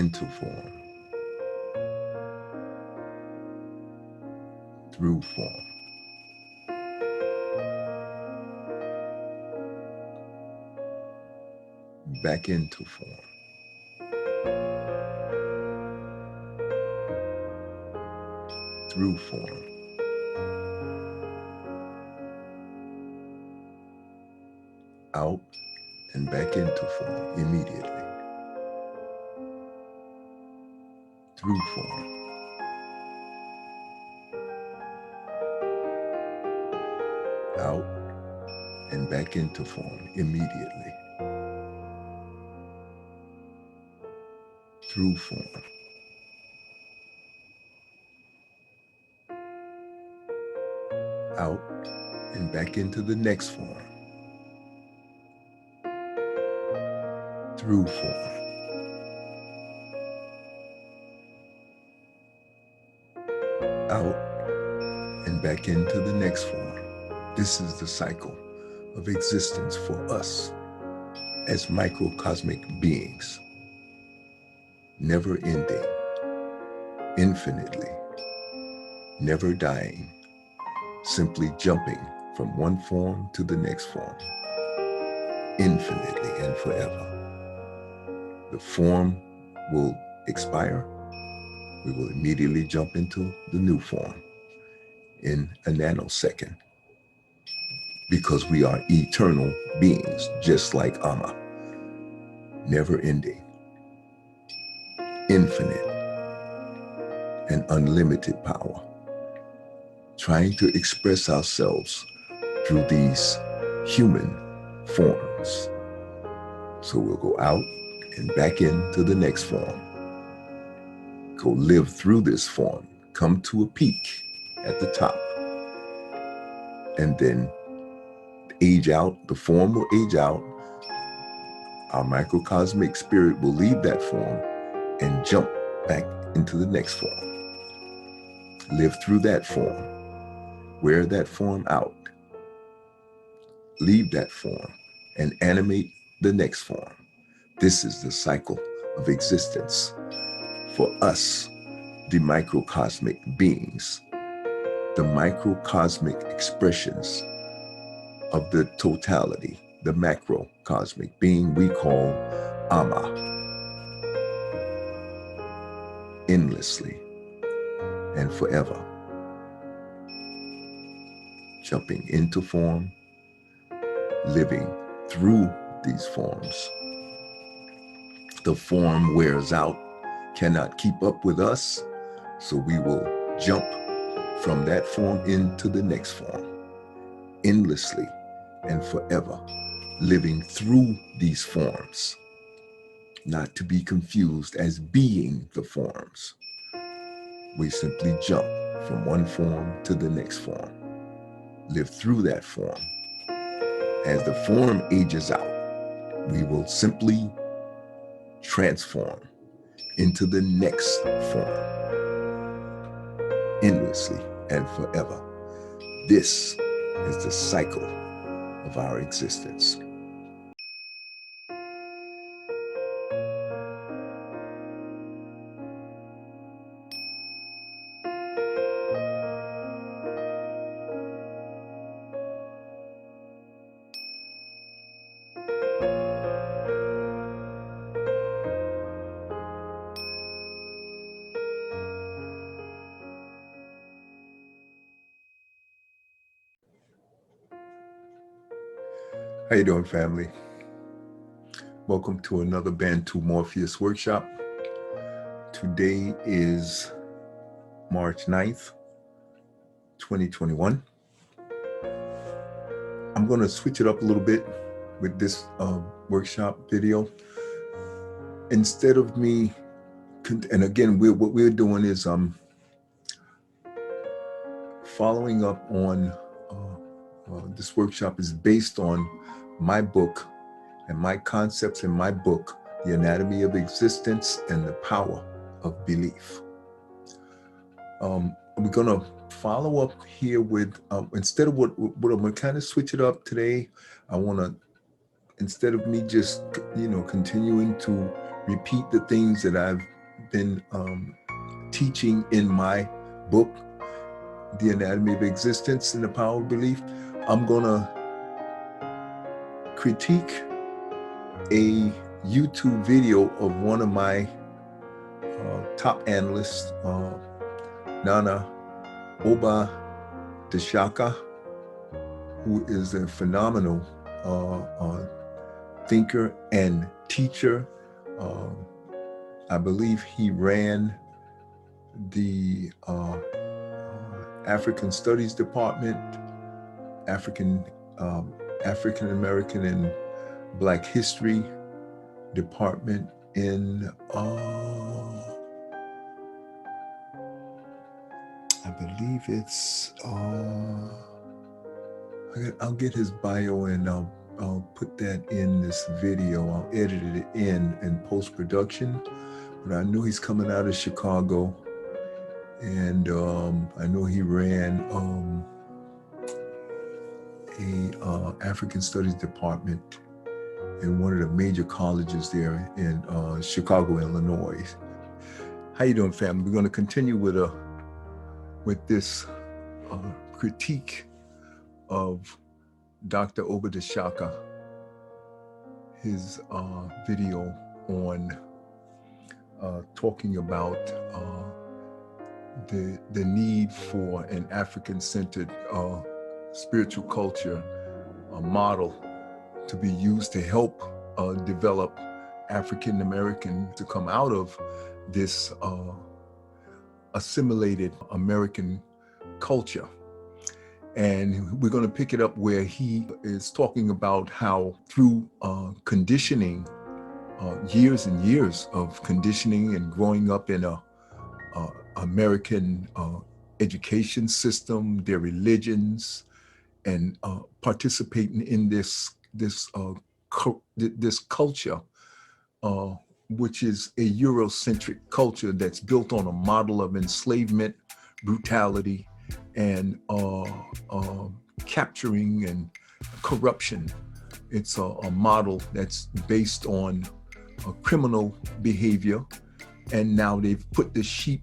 into form, through form, back into form, through form, out and back into form immediately, through form, out and back into form immediately, through form, out and back into the next form, through form, out and back into the next form. This is the cycle of existence for us as microcosmic beings, never ending, infinitely, never dying, simply jumping from one form to the next form, infinitely and forever. The form will expire. We will immediately jump into the new form in a nanosecond, because we are eternal beings, just like Amma, never ending, infinite and unlimited power, trying to express ourselves through these human forms. So we'll go out and back into the next form, go live through this form, come to a peak at the top, and then age out. The form will age out. Our microcosmic spirit will leave that form and jump back into the next form. Live through that form. Wear that form out. Leave that form and animate the next form. This is the cycle of existence for us, the microcosmic beings, the microcosmic expressions of the totality, the macrocosmic being we call Amma, endlessly and forever, jumping into form, living through these forms. The form wears out, cannot keep up with us, so we will jump from that form into the next form, endlessly and forever, living through these forms, not to be confused as being the forms. We simply jump from one form to the next form, live through that form. As the form ages out, we will simply transform into the next form, endlessly and forever. This is the cycle of our existence. How you doing, family? Welcome to another Bantu Morpheous workshop. Today is March 9th, 2021. I'm going to switch it up a little bit with this workshop video. Instead of me, and again, what we're doing is following up on this workshop is based on my book and my concepts in my book, The Anatomy of Existence and the Power of Belief. We're gonna follow up here with, instead of what I'm gonna kind of switch it up today, I wanna, instead of me just, continuing to repeat the things that I've been teaching in my book, The Anatomy of Existence and the Power of Belief. I'm gonna critique a YouTube video of one of my top analysts, Dr Oba D'Shaka, who is a phenomenal thinker and teacher. I believe he ran the African Studies Department, African American and Black History Department in, I believe it's, I'll get his bio and I'll put that in this video. I'll edit it in post-production. But I know he's coming out of Chicago, and I know he ran a African Studies Department in one of the major colleges there in Chicago, Illinois. How you doing, family? We're going to continue with this critique of Dr. Oba D'Shaka, his video on talking about the need for an African-centered spiritual culture, a model to be used to help develop African American to come out of this assimilated American culture. And we're going to pick it up where he is talking about how through conditioning, years and years of conditioning and growing up in a American education system, their religions, and participating in this culture, which is a Eurocentric culture that's built on a model of enslavement, brutality, and capturing and corruption. It's a model that's based on criminal behavior, and now they've put the sheep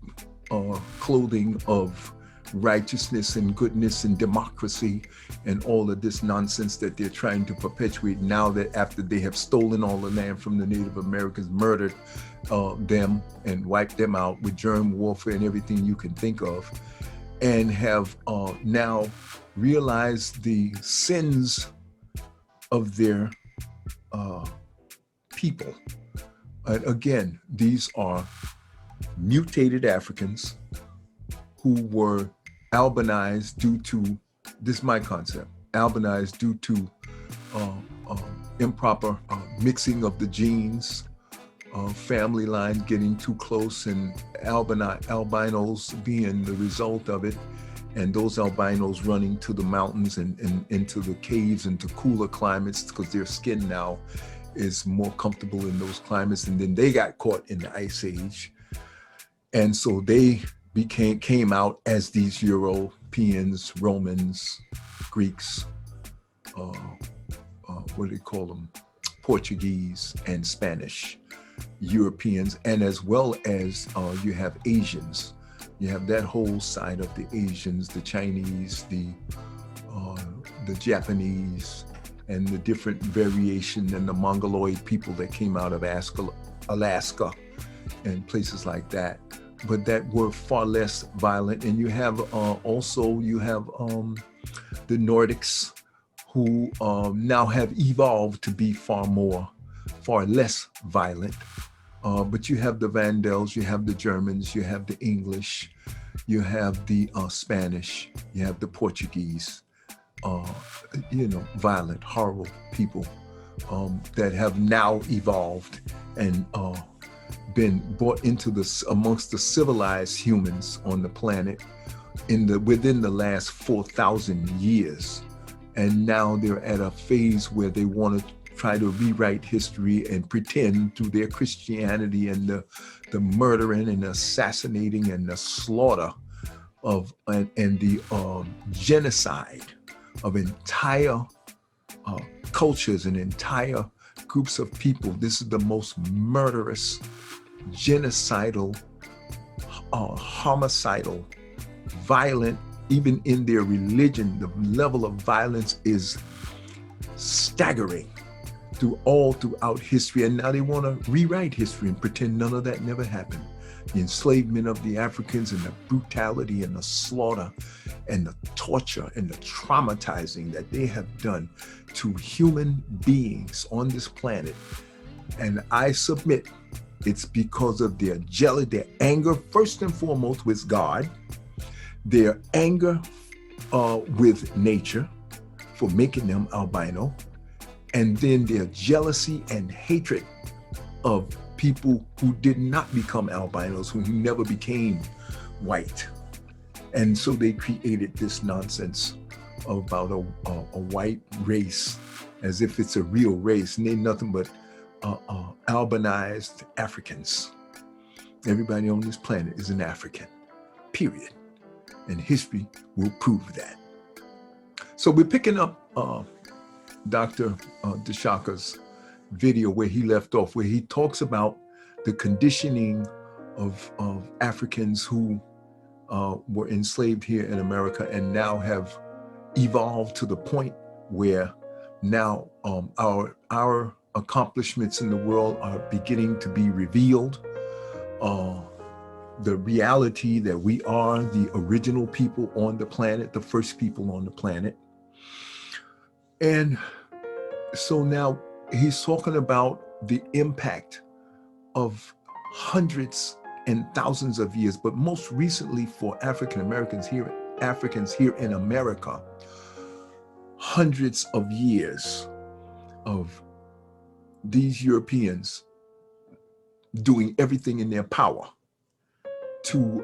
clothing of righteousness and goodness and democracy and all of this nonsense that they're trying to perpetuate now, that after they have stolen all the land from the Native Americans, murdered them and wiped them out with germ warfare and everything you can think of, and have now realized the sins of their people. And again, these are mutated Africans who were albinized due to, this is my concept, albinized due to improper mixing of the genes, family lines getting too close, and albinos being the result of it, and those albinos running to the mountains and into the caves and to cooler climates because their skin now is more comfortable in those climates, and then they got caught in the Ice Age. And so they came out as these Europeans, Romans, Greeks, what do they call them? Portuguese and Spanish, Europeans, and as well as you have Asians. You have that whole side of the Asians, the Chinese, the Japanese, and the different variation, and the Mongoloid people that came out of Alaska and places like that, but that were far less violent. And you have also the Nordics, who now have evolved to be far less violent. But you have the Vandals, you have the Germans, you have the English, you have the Spanish, you have the Portuguese, violent, horrible people that have now evolved and been brought into amongst the civilized humans on the planet within the last 4,000 years. And now they're at a phase where they want to try to rewrite history and pretend through their Christianity and the murdering and assassinating and the slaughter and the genocide of entire cultures and entire groups of people. This is the most murderous genocidal, homicidal, violent. Even in their religion, the level of violence is staggering throughout history. And now they want to rewrite history and pretend none of that never happened. The enslavement of the Africans and the brutality and the slaughter and the torture and the traumatizing that they have done to human beings on this planet. And I submit it's because of their jealousy, their anger, first and foremost with God, their anger with nature for making them albino, and then their jealousy and hatred of people who did not become albinos, who never became white. And so they created this nonsense about a white race as if it's a real race, and they're nothing but albinized Africans. Everybody on this planet is an African, period. And history will prove that. So we're picking up Dr. D'Shaka's video where he left off, where he talks about the conditioning of Africans who were enslaved here in America and now have evolved to the point where now our accomplishments in the world are beginning to be revealed. The reality that we are the original people on the planet, the first people on the planet. And so now he's talking about the impact of hundreds and thousands of years, but most recently for Africans here in America, hundreds of years of these Europeans doing everything in their power to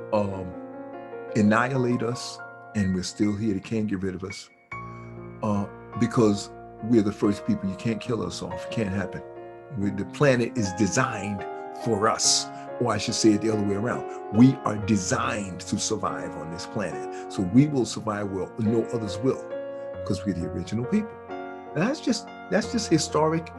annihilate us, and we're still here. They can't get rid of us because we're the first people. You can't kill us off. It can't happen. The planet is designed for us, or I should say it the other way around. We are designed to survive on this planet. So we will survive where no others will, because we're the original people. And that's just historic,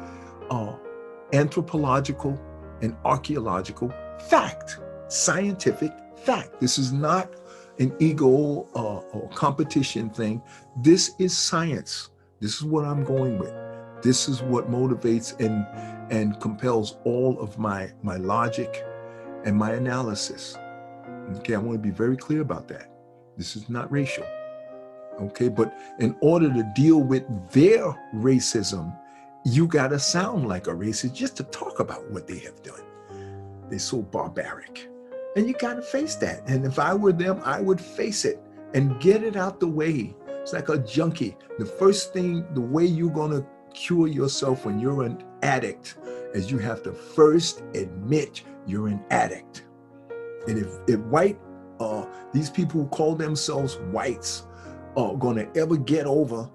anthropological, and archaeological fact. Scientific fact. This is not an ego or competition thing. This is science. This is what I'm going with. This is what motivates and compels all of my logic and my analysis. Okay, I want to be very clear about that. This is not racial. Okay, but in order to deal with their racism, you got to sound like a racist just to talk about what they have done. They're so barbaric. And you got to face that. And if I were them, I would face it and get it out the way. It's like a junkie. The first thing, the way you're going to cure yourself when you're an addict is you have to first admit you're an addict. And if white, these people who call themselves whites are going to ever get over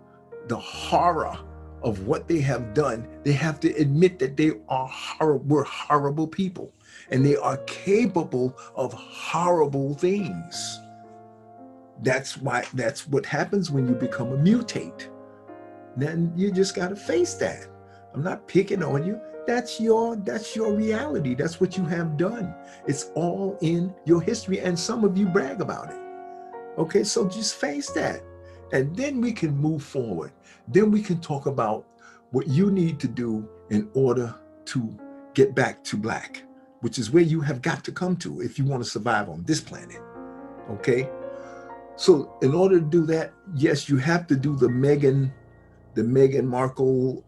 the horror of what they have done, they have to admit that they are we're horrible people. And they are capable of horrible things. That's what happens when you become a mutate. Then you just got to face that. I'm not picking on you. That's your reality. That's what you have done. It's all in your history, and some of you brag about it. Okay, so just face that. And then we can move forward. Then we can talk about what you need to do in order to get back to black, which is where you have got to come to if you want to survive on this planet. Okay? So in order to do that, yes, you have to do the Meghan Markle,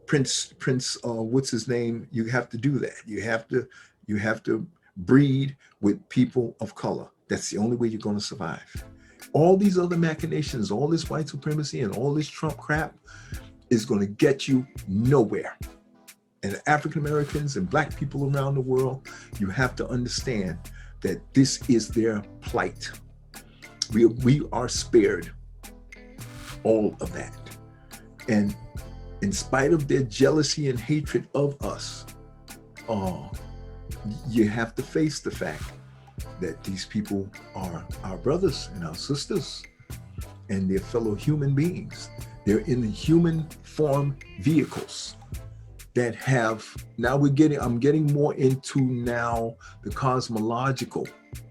Prince, what's his name? You have to do that. You have to breed with people of color. That's the only way you're going to survive. All these other machinations, all this white supremacy and all this Trump crap is going to get you nowhere. And African Americans and black people around the world, you have to understand that this is their plight. We are spared all of that. And in spite of their jealousy and hatred of us, you have to face the fact that these people are our brothers and our sisters, and they're fellow human beings. They're in the human form vehicles. that have, now I'm getting more into now the cosmological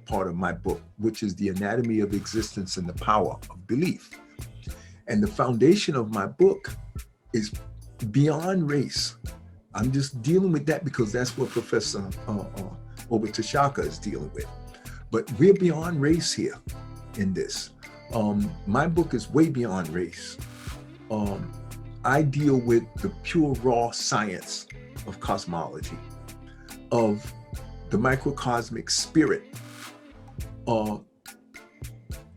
part of my book, which is the anatomy of existence and the power of belief. And the foundation of my book is beyond race. I'm just dealing with that because that's what Professor Oba D'Shaka is dealing with. But we're beyond race here in this. My book is way beyond race. I deal with the pure raw science of cosmology, of the microcosmic spirit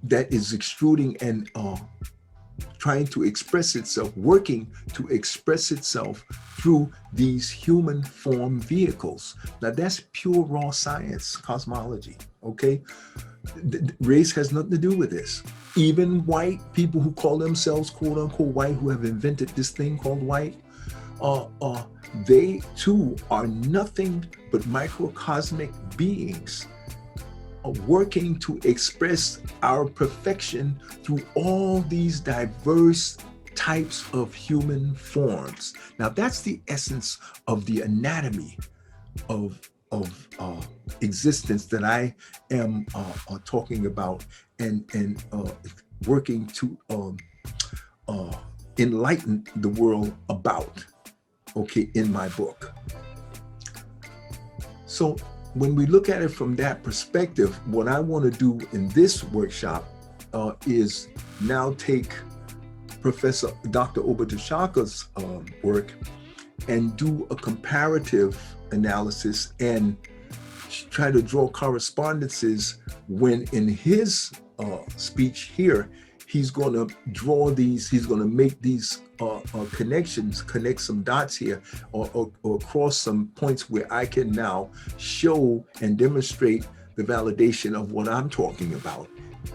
that is extruding and trying to express itself, working to express itself through these human form vehicles. Now that's pure raw science, cosmology, okay? Race has nothing to do with this. Even white people who call themselves quote unquote white, who have invented this thing called white, they too are nothing but microcosmic beings working to express our perfection through all these diverse types of human forms. Now that's the essence of the anatomy of existence that I am talking about and working to enlighten the world about, okay, in my book. So when we look at it from that perspective, what I want to do in this workshop is now take Professor Dr. Oba D'Shaka's work and do a comparative analysis and try to draw correspondences when in his speech here, he's going to draw these, he's going to make these connections, connect some dots here or cross some points where I can now show and demonstrate the validation of what I'm talking about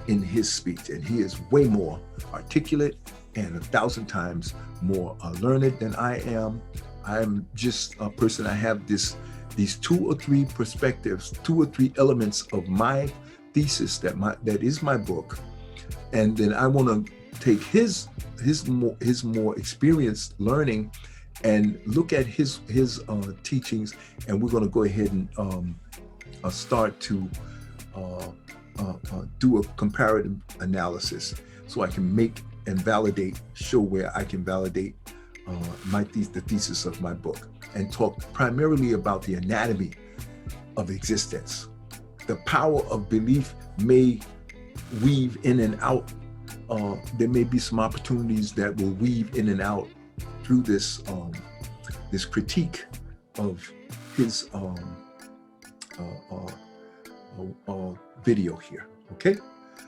in his speech. And he is way more articulate and 1,000 times more learned than I am. I'm just a person, I have these 2 or 3 perspectives, 2 or 3 elements of my thesis that is my book. And then I want to take his more experienced learning and look at his teachings, and we're going to go ahead and start to do a comparative analysis so I can make and validate, show where I can validate the thesis of my book, and talk primarily about the anatomy of existence. The power of belief may weave in and out. There may be some opportunities that will weave in and out through this this critique of his video here. Okay,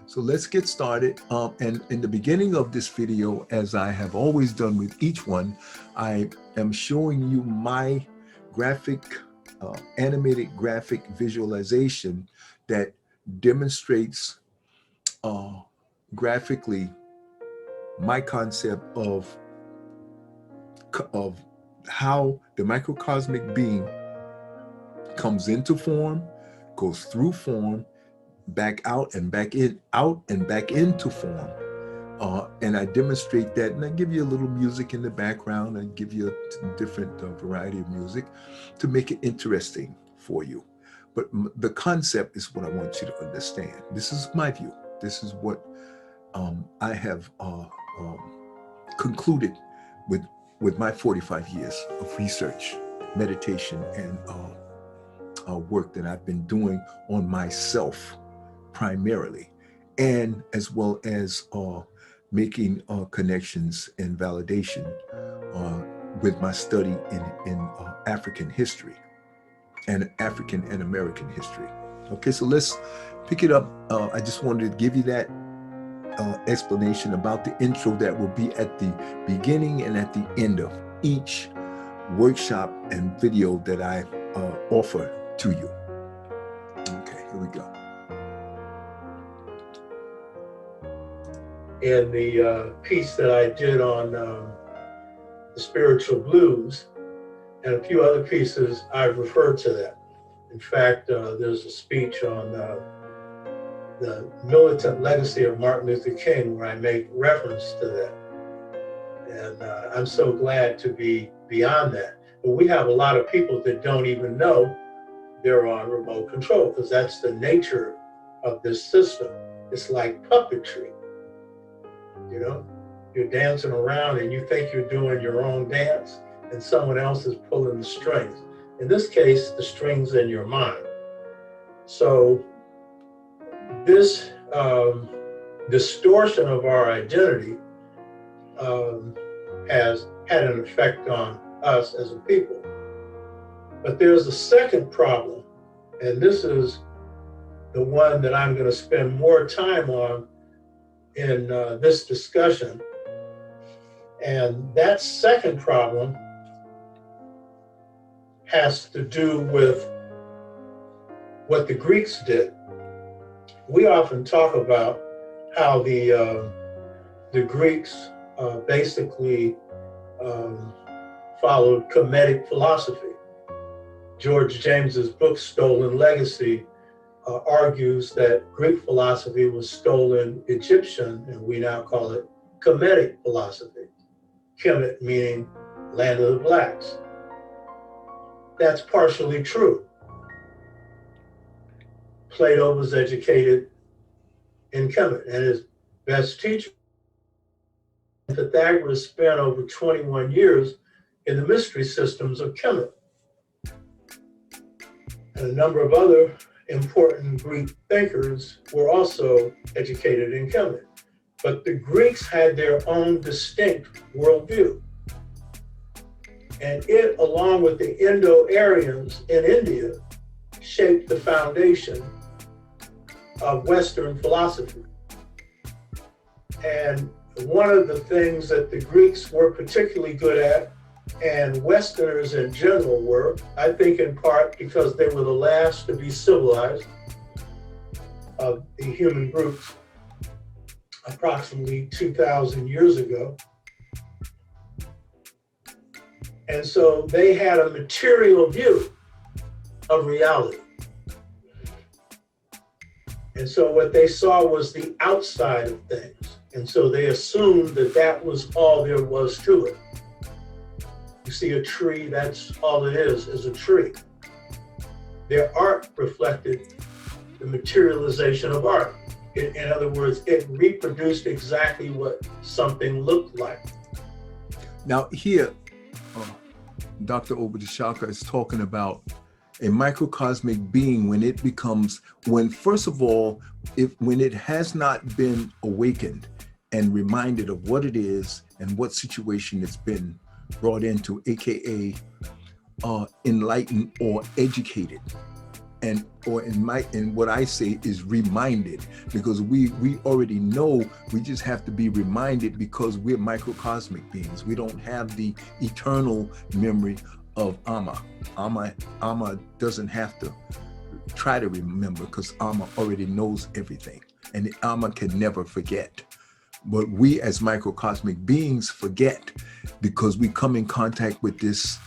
so let's get started. And in the beginning of this video, as I have always done with each one, I am showing you my graphic, animated graphic visualization that demonstrates graphically my concept of how the microcosmic being comes into form, goes through form, back out and back in, out and back into form. And I demonstrate that, and I give you a little music in the background. I give you a different variety of music to make it interesting for you. But the concept is what I want you to understand. This is my view. This is what I have concluded with my 45 years of research, meditation, and work that I've been doing on myself primarily, and as well as making connections and validation with my study in African history and African and American history. Okay, so let's pick it up. I just wanted to give you that explanation about the intro that will be at the beginning and at the end of each workshop and video that I offer to you. Okay, here we go. In the piece that I did on the spiritual blues and a few other pieces, I've referred to that. In fact, there's a speech on the militant legacy of Martin Luther King where I make reference to that. And I'm so glad to be beyond that. But we have a lot of people that don't even know they're on remote control, because that's the nature of this system. It's like puppetry. You know, you're dancing around and you think you're doing your own dance, and someone else is pulling the strings. In this case, the strings in your mind. So this distortion of our identity has had an effect on us as a people. But there's a second problem, and this is the one that I'm going to spend more time on in this discussion. And that second problem has to do with what the Greeks did. We often talk about how the Greeks basically followed Kemetic philosophy. George James's book, Stolen Legacy, argues that Greek philosophy was stolen Egyptian, and we now call it Kemetic philosophy. Kemet meaning land of the blacks. That's partially true. Plato was educated in Kemet, and his best teacher, Pythagoras, spent over 21 years in the mystery systems of Kemet. And a number of other important Greek thinkers were also educated in Kemet. But the Greeks had their own distinct worldview. And it, along with the Indo-Aryans in India, shaped the foundation of Western philosophy. And one of the things that the Greeks were particularly good at, and Westerners in general were, I think in part because they were the last to be civilized of the human groups approximately 2,000 years ago. And so they had a material view of reality. And so what they saw was the outside of things. And so they assumed that that was all there was to it. You see a tree, that's all it is a tree. Their art reflected the materialization of art. In other words, it reproduced exactly what something looked like. Now here, Dr. Oba D'Shaka is talking about a microcosmic being when it becomes, first of all, when it has not been awakened and reminded of what it is and what situation it's been brought into, AKA enlightened or educated. And what I say is reminded, because we already know, we just have to be reminded because we're microcosmic beings. We don't have the eternal memory of Amma. Amma doesn't have to try to remember because Amma already knows everything, and Amma can never forget. But we as microcosmic beings forget because we come in contact with this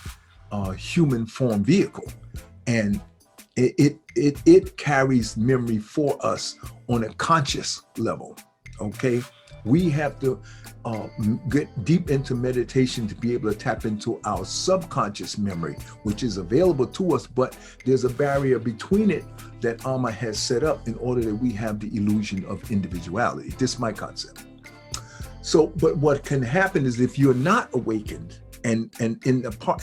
human form vehicle, and it carries memory for us on a conscious level. Okay, we have to get deep into meditation to be able to tap into our subconscious memory, which is available to us, but there's a barrier between it that Amma has set up in order that we have the illusion of individuality. This is my concept. So, but what can happen is if you're not awakened, and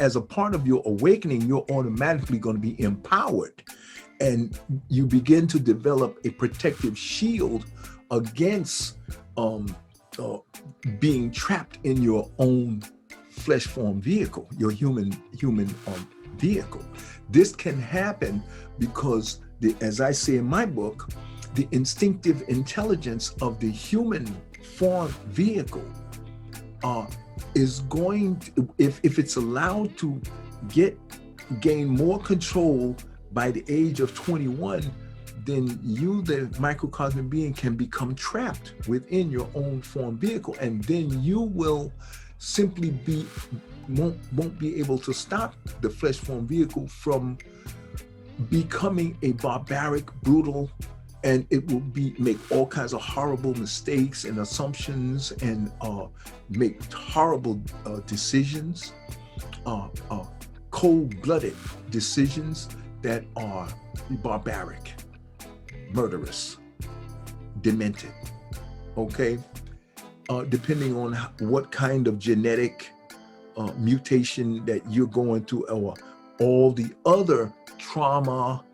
as a part of your awakening, you're automatically going to be empowered, and you begin to develop a protective shield against being trapped in your own flesh form vehicle, your human vehicle. This can happen because, as I say in my book, the instinctive intelligence of the human form vehicle is going to, if it's allowed to gain more control by the age of 21, then you, the microcosmic being, can become trapped within your own form vehicle, and then you will simply won't be able to stop the flesh form vehicle from becoming a barbaric, brutal, and it will make all kinds of horrible mistakes and assumptions and make horrible decisions. cold-blooded decisions that are barbaric, murderous, demented, okay? Depending on what kind of genetic mutation that you're going through, or all the other trauma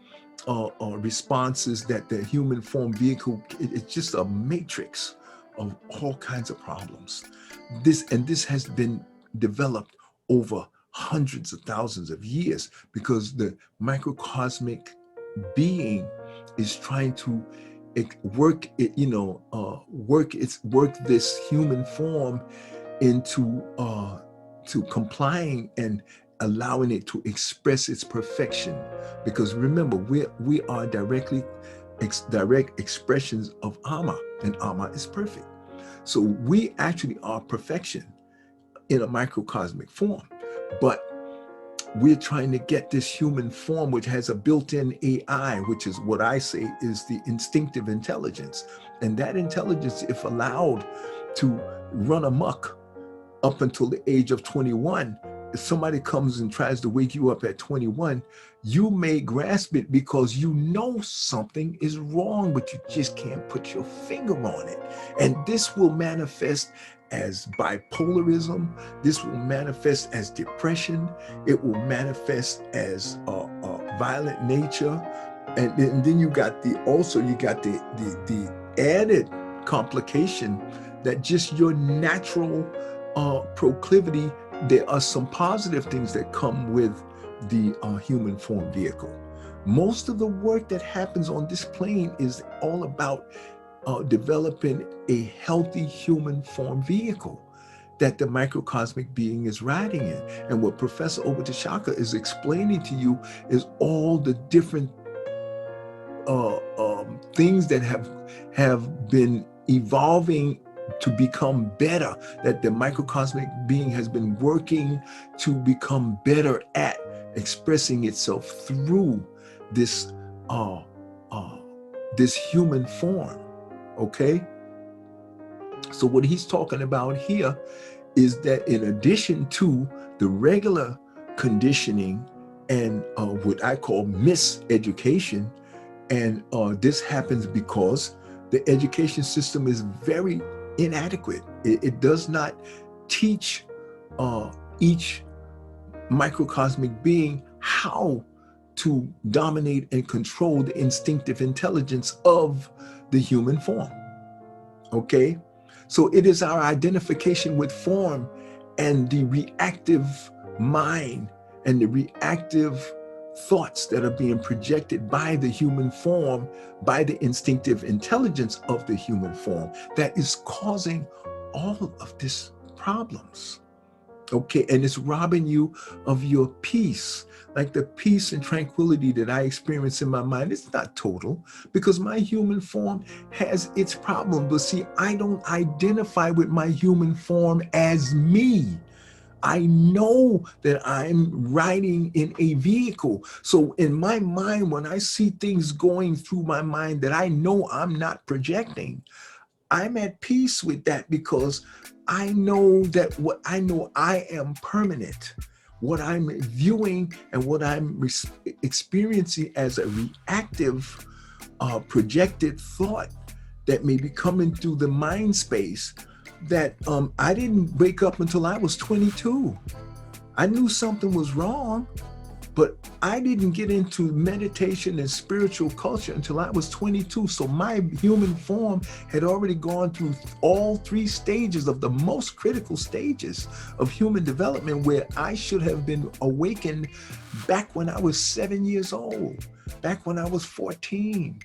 responses that the human form vehicle, it's just a matrix of all kinds of problems. This has been developed over hundreds of thousands of years, because the microcosmic being is trying to work this human form into to complying and allowing it to express its perfection. Because remember, we are direct expressions of Amma, and Amma is perfect. So we actually are perfection in a microcosmic form, but we're trying to get this human form, which has a built-in AI, which is what I say is the instinctive intelligence. And that intelligence, if allowed to run amok up until the age of 21, if somebody comes and tries to wake you up at 21, you may grasp it because you know something is wrong, but you just can't put your finger on it. And this will manifest as bipolarism. This will manifest as depression. It will manifest as violent nature. And then you got the added complication that just your natural proclivity. There are some positive things that come with the human form vehicle. Most of the work that happens on this plane is all about developing a healthy human form vehicle that the microcosmic being is riding in. And what Professor Oba D'Shaka is explaining to you is all the different things that have been evolving to become better, that the microcosmic being has been working to become better at expressing itself through this this human form. Okay, so what he's talking about here is that in addition to the regular conditioning and what I call miseducation, and this happens because the education system is very inadequate. It does not teach each microcosmic being how to dominate and control the instinctive intelligence of the human form. Okay, so it is our identification with form and the reactive mind and the reactive thoughts that are being projected by the human form, by the instinctive intelligence of the human form, that is causing all of these problems. Okay, and it's robbing you of your peace. Like the peace and tranquility that I experience in my mind, it's not total, because my human form has its problem. But see, I don't identify with my human form as me. I know that I'm riding in a vehicle. So in my mind, when I see things going through my mind that I know I'm not projecting, I'm at peace with that, because I know that what I know, I am permanent. What I'm viewing and what I'm experiencing as a reactive, projected thought that may be coming through the mind space, that I didn't wake up until I was 22. I knew something was wrong, but I didn't get into meditation and spiritual culture until I was 22. So my human form had already gone through all three stages of the most critical stages of human development, where I should have been awakened back when I was 7 years old, back when I was 14.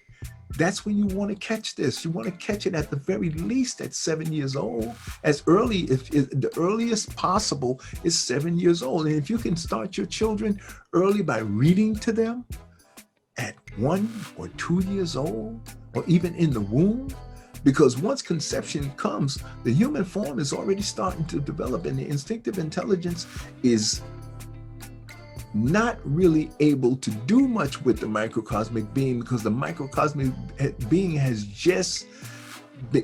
That's when you want to catch this. You want to catch it at the very least at 7 years old. As early, if the earliest possible is 7 years old. And if you can start your children early by reading to them at 1 or 2 years old, or even in the womb, because once conception comes, the human form is already starting to develop, and the instinctive intelligence is not really able to do much with the microcosmic being, because the microcosmic being has just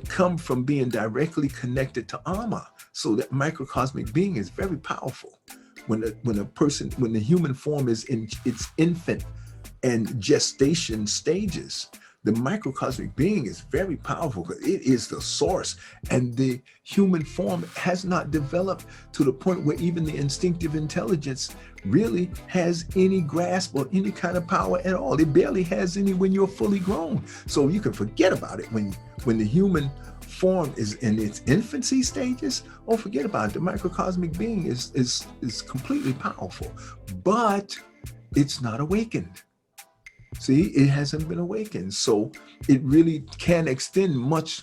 come from being directly connected to Amma. So that microcosmic being is very powerful. when the human form is in its infant and gestation stages, the microcosmic being is very powerful because it is the source, and the human form has not developed to the point where even the instinctive intelligence really has any grasp or any kind of power at all. It barely has any when you're fully grown. So you can forget about it when the human form is in its infancy stages. Oh, forget about it. The microcosmic being is completely powerful, but it's not awakened. See, it hasn't been awakened. So it really can't extend much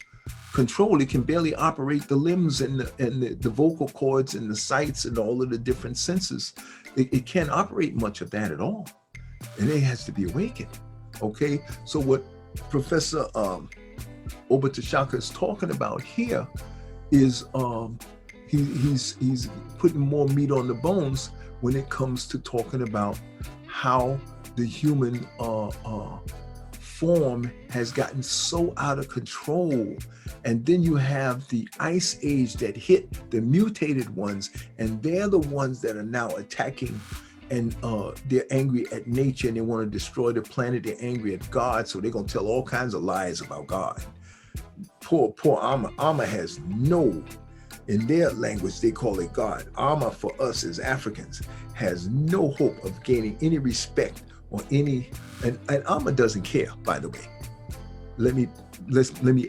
control. It can barely operate the limbs and the vocal cords and the sights and all of the different senses. It can't operate much of that at all. And it has to be awakened. Okay. So what Professor Oba D'Shaka is talking about here is he's putting more meat on the bones when it comes to talking about how the human form has gotten so out of control. And then you have the ice age that hit the mutated ones, and they're the ones that are now attacking, and they're angry at nature and they want to destroy the planet. They're angry at God, so they're going to tell all kinds of lies about God. Poor Amma. Amma has no, in their language, they call it God. Amma for us as Africans has no hope of gaining any respect or any, and Amma doesn't care, by the way. Let me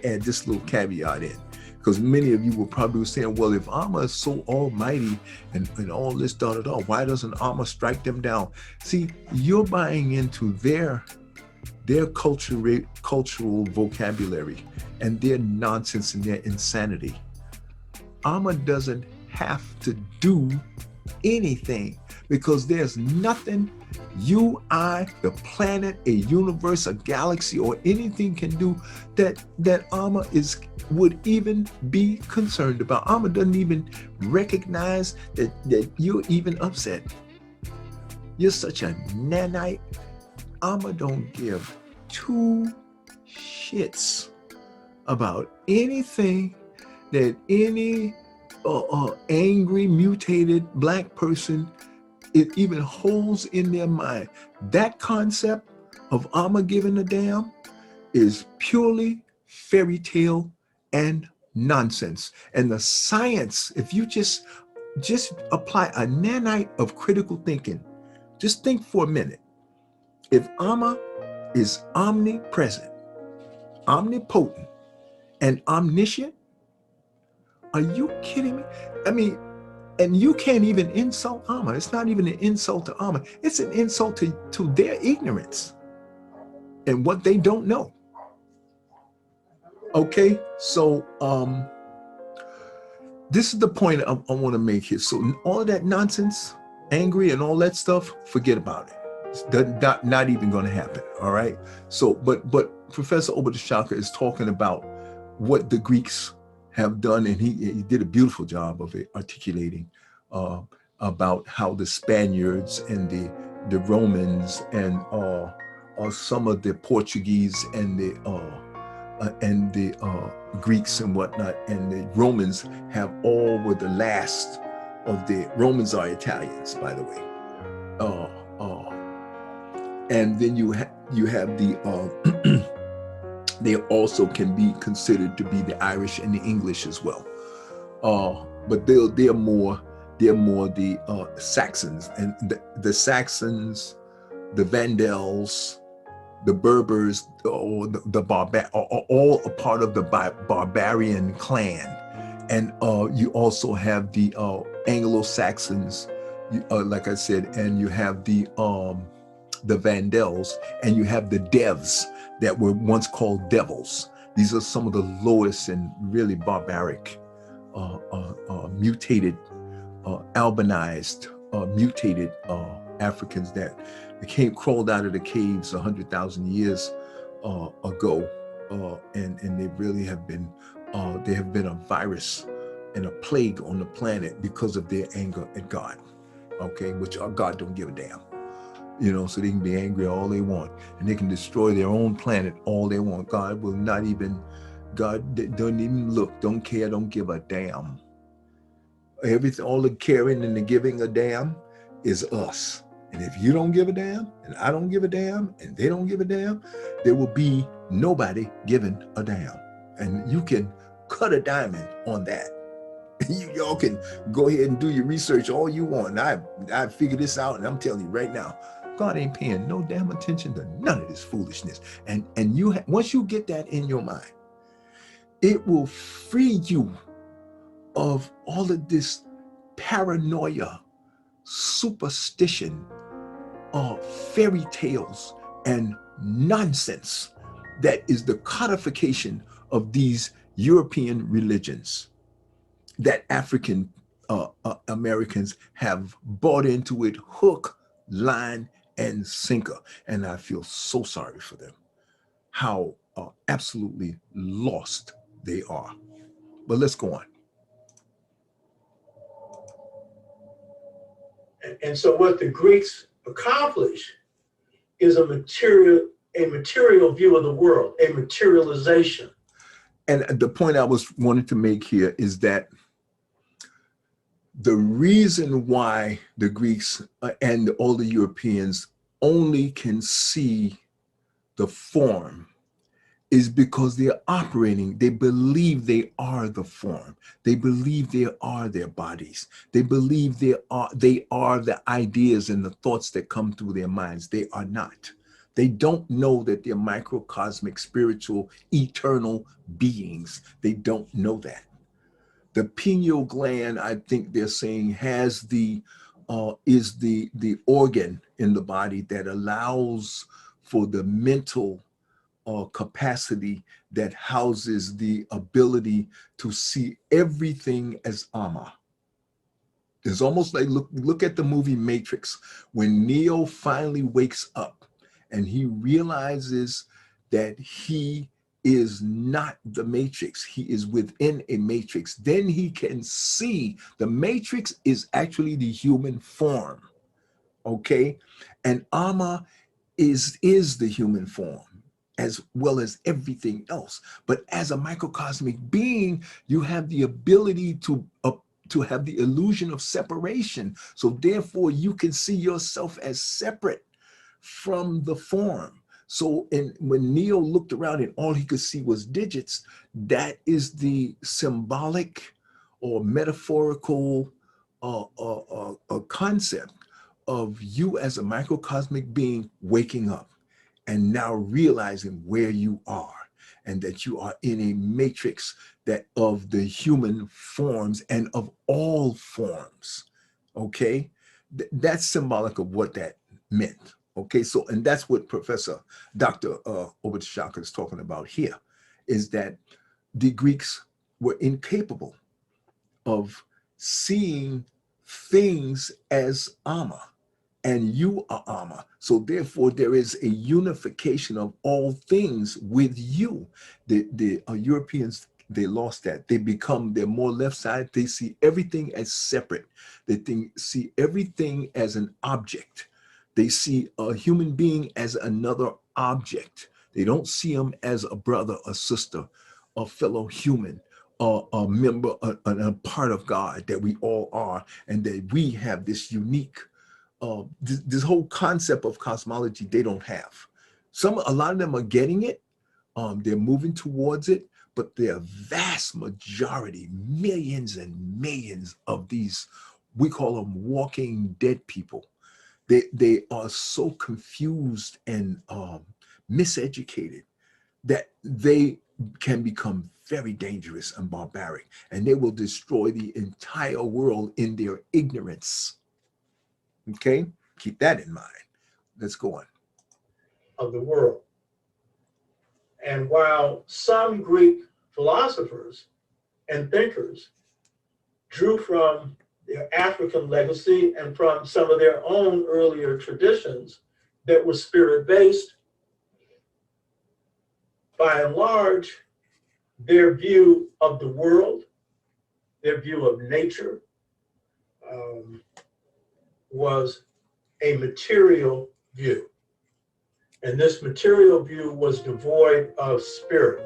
add this little caveat in, because many of you will probably be saying, well, if Amma is so almighty and all this, why doesn't Amma strike them down? See, you're buying into their cultural vocabulary and their nonsense and their insanity. Amma doesn't have to do anything, because there's nothing you, I, the planet, a universe, a galaxy, or anything can do that Amma would even be concerned about. Amma doesn't even recognize that you're even upset. You're such a nanite. Amma don't give two shits about anything that any angry, mutated Black person it even holds in their mind. That concept of Amma giving a damn is purely fairy tale and nonsense. And the science, if you just apply a nanite of critical thinking, just think for a minute. If Amma is omnipresent, omnipotent, and omniscient, are you kidding me? I mean, and you can't even insult Amma. It's not even an insult to Amma. It's an insult to their ignorance and what they don't know. Okay, so this is the point I want to make here. So all of that nonsense, angry and all that stuff, forget about it. It's not even going to happen. All right. So, but Professor Oba D'Shaka is talking about what the Greeks have done, and he did a beautiful job of it, articulating about how the Spaniards and the Romans and some of the Portuguese and the Greeks and whatnot, and the Romans were the last of the Romans are Italians, by the way. And then you have the they also can be considered to be the Irish and the English as well. But they're more the Saxons, and the Saxons, the Vandals, the Berbers, or the all a part of the barbarian clan. And you also have the Anglo-Saxons, like I said, and you have the Vandals, and you have the Devs that were once called devils. These are some of the lowest and really barbaric, mutated, albinized, mutated Africans that crawled out of the caves 100,000 years ago, and they really have been a virus and a plague on the planet because of their anger at God. Okay, which God don't give a damn. So they can be angry all they want, and they can destroy their own planet all they want. God don't even look, don't care, don't give a damn. Everything, all the caring and the giving a damn is us. And if you don't give a damn, and I don't give a damn, and they don't give a damn, there will be nobody giving a damn. And you can cut a diamond on that. Y'all can go ahead and do your research all you want. I figured this out, and I'm telling you right now, God ain't paying no damn attention to none of this foolishness. And once you get that in your mind, it will free you of all of this paranoia, superstition, fairy tales, and nonsense that is the codification of these European religions that African Americans have bought into it hook, line, and sinker. And I feel so sorry for them, how absolutely lost they are. But let's go on. And so what the Greeks accomplished is a material view of the world, a materialization. And the point I was wanting to make here is that the reason why the Greeks and all the Europeans only can see the form is because they're operating. They believe they are the form. They believe they are their bodies. They believe they are the ideas and the thoughts that come through their minds. They are not. They don't know that they're microcosmic, spiritual, eternal beings. They don't know that. The pineal gland, I think they're saying, has is the organ in the body that allows for the mental capacity that houses the ability to see everything as Ama. It's almost like, look at the movie Matrix. When Neo finally wakes up and he realizes that he is not the Matrix, he is within a matrix, then he can see the Matrix is actually the human form, okay? And Ama is the human form as well as everything else. But as a microcosmic being, you have the ability to have the illusion of separation. So therefore you can see yourself as separate from the form. So when Neo looked around and all he could see was digits, that is the symbolic or metaphorical concept of you as a microcosmic being waking up and now realizing where you are and that you are in a matrix that of the human forms and of all forms, okay? That's symbolic of what that meant, okay? So, and that's what Professor Dr. Oba D'Shaka is talking about here, is that the Greeks were incapable of seeing things as Ama, and you are Ama. So therefore, there is a unification of all things with you. The Europeans, they lost that. They're more left side. They see everything as separate. They see everything as an object. They see a human being as another object. They don't see them as a brother, a sister, a fellow human, a member, a part of God that we all are, and that we have this unique this whole concept of cosmology they don't have. A lot of them are getting it. They're moving towards it, but the vast majority, millions and millions of these, we call them walking dead people. They are so confused and miseducated that they can become very dangerous and barbaric, and they will destroy the entire world in their ignorance. Okay, keep that in mind. Let's go on. Of the world. And while some Greek philosophers and thinkers drew from their African legacy and from some of their own earlier traditions that were spirit-based, by and large, their view of the world, their view of nature, was a material view. And this material view was devoid of spirit.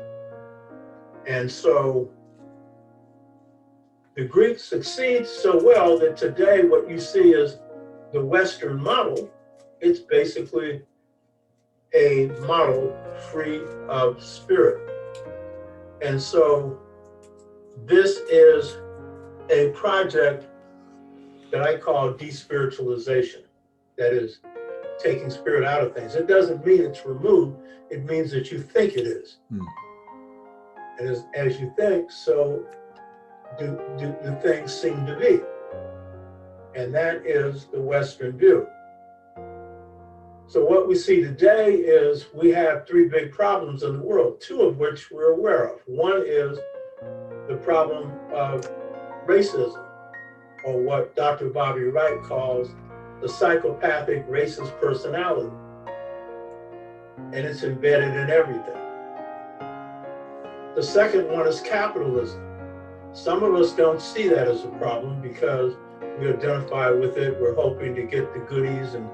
And so the Greeks succeed so well that today what you see is the Western model, it's basically a model free of spirit. And so this is a project that I call despiritualization. That is taking spirit out of things. It doesn't mean it's removed. It means that you think it is. And as you think, so do things seem to be. And that is the Western view. So what we see today is we have three big problems in the world, two of which we're aware of. One is the problem of racism, or what Dr. Bobby Wright calls the psychopathic racist personality. And it's embedded in everything. The second one is capitalism. Some of us don't see that as a problem because we identify with it. We're hoping to get the goodies and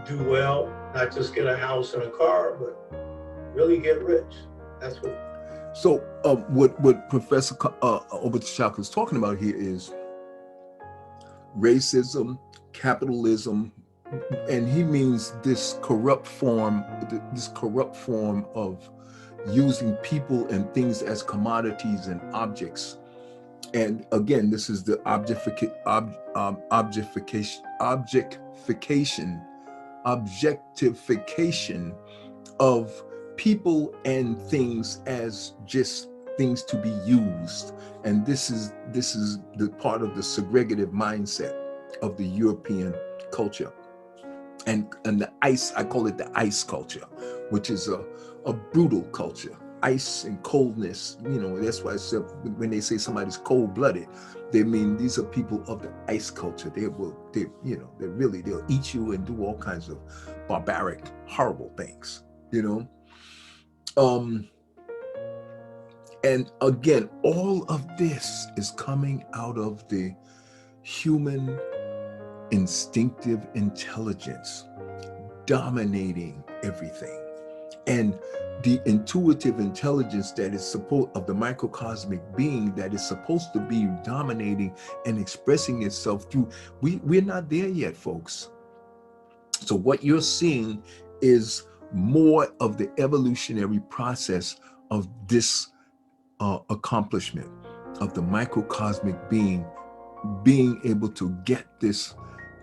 do well, not just get a house and a car, but really get rich. That's what. So what Professor Oba D'Shaka is talking about here is racism, capitalism, and he means this corrupt form of using people and things as commodities and objects. And again, this is the objectification of people and things as just things to be used. And this is the part of the segregative mindset of the European culture. And the ice, I call it the ice culture, which is a brutal culture. Ice and coldness, you know, that's why when they say somebody's cold-blooded, they mean these are people of the ice culture. They'll eat you and do all kinds of barbaric, horrible things, you know. And again, all of this is coming out of the human instinctive intelligence dominating everything. And the intuitive intelligence that is of the microcosmic being that is supposed to be dominating and expressing itself through, we're not there yet, folks. So what you're seeing is more of the evolutionary process of this accomplishment of the microcosmic being able to get this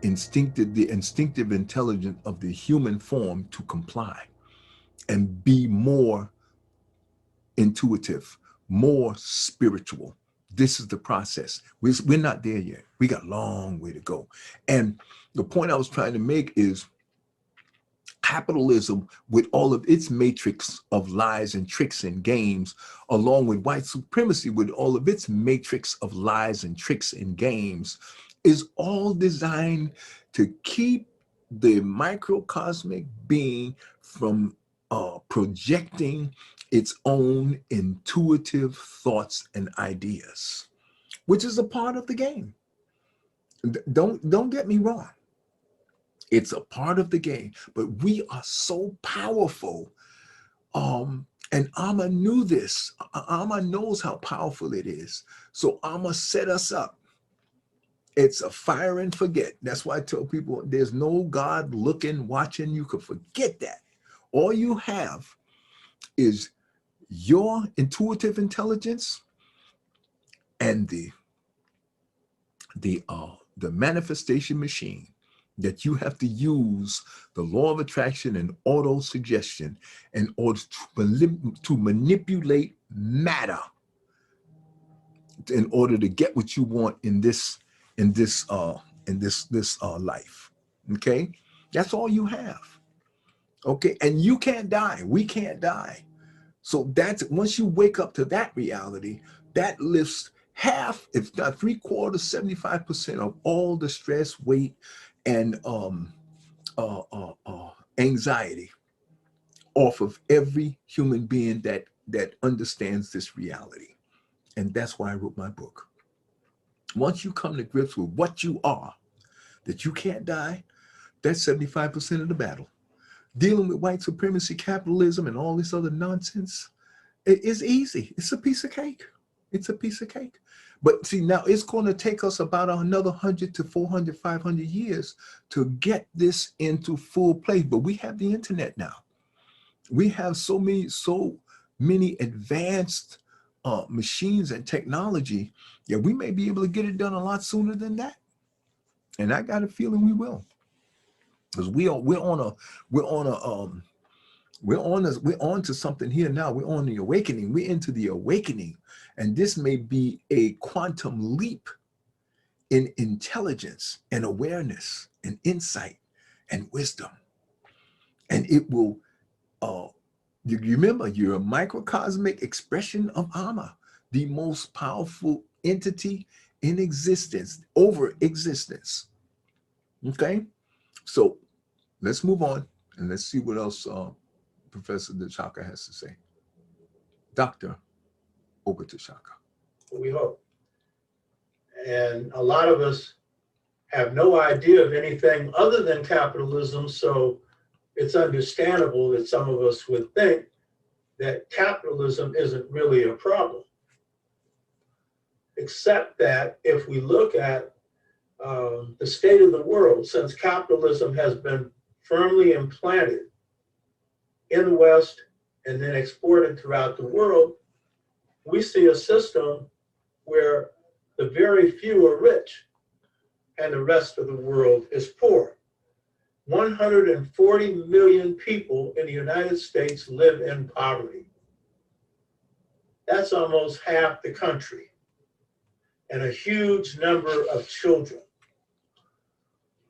the instinctive intelligence of the human form to comply and be more intuitive, more spiritual. This is the process. We're not there yet. We got a long way to go. And the point I was trying to make is capitalism, with all of its matrix of lies and tricks and games, along with white supremacy with all of its matrix of lies and tricks and games, is all designed to keep the microcosmic being from projecting its own intuitive thoughts and ideas, which is a part of the game. Don't get me wrong. It's a part of the game, but we are so powerful. And Amma knew this. Amma knows how powerful it is. So Amma set us up. It's a fire and forget. That's why I tell people there's no God looking, watching. You can forget that. All you have is your intuitive intelligence and the manifestation machine that you have to use the law of attraction and auto-suggestion in order to manipulate matter in order to get what you want in this life. Okay, that's all you have. Okay, and you can't die. We can't die. So that's, once you wake up to that reality, that lifts half, if not 3/4, 75% of all the stress, weight, and anxiety off of every human being that understands this reality. And that's why I wrote my book. Once you come to grips with what you are, that you can't die, that's 75% of the battle. Dealing with white supremacy, capitalism, and all this other nonsense, it is easy. It's a piece of cake. It's a piece of cake. But see, now it's going to take us about another 100 to 400, 500 years to get this into full play. But we have the internet now. We have so many advanced machines and technology. Yeah, we may be able to get it done a lot sooner than that. And I got a feeling we will. Because we're on to something here now. We're on the awakening. We're into the awakening. And this may be a quantum leap in intelligence and awareness and insight and wisdom. And it will, you remember, you're a microcosmic expression of Ama, the most powerful entity in existence, over existence. Okay? So let's move on and let's see what else Professor D'Shaka has to say. Dr. Oba D'Shaka. We hope. And a lot of us have no idea of anything other than capitalism, so it's understandable that some of us would think that capitalism isn't really a problem. Except that if we look at the state of the world, since capitalism has been firmly implanted in the West and then exported throughout the world, we see a system where the very few are rich and the rest of the world is poor. 140 million people in the United States live in poverty. That's almost half the country, and a huge number of children.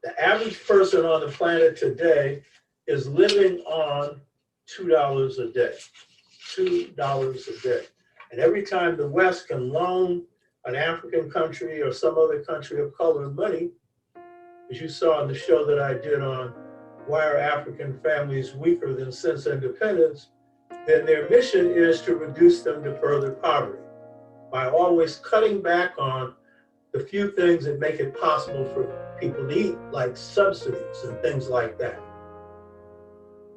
The average person on the planet today is living on $2 a day, $2 a day. And every time the West can loan an African country or some other country of color money, as you saw in the show that I did on why are African families weaker than since independence, then their mission is to reduce them to further poverty by always cutting back on the few things that make it possible for people to eat, like subsidies and things like that.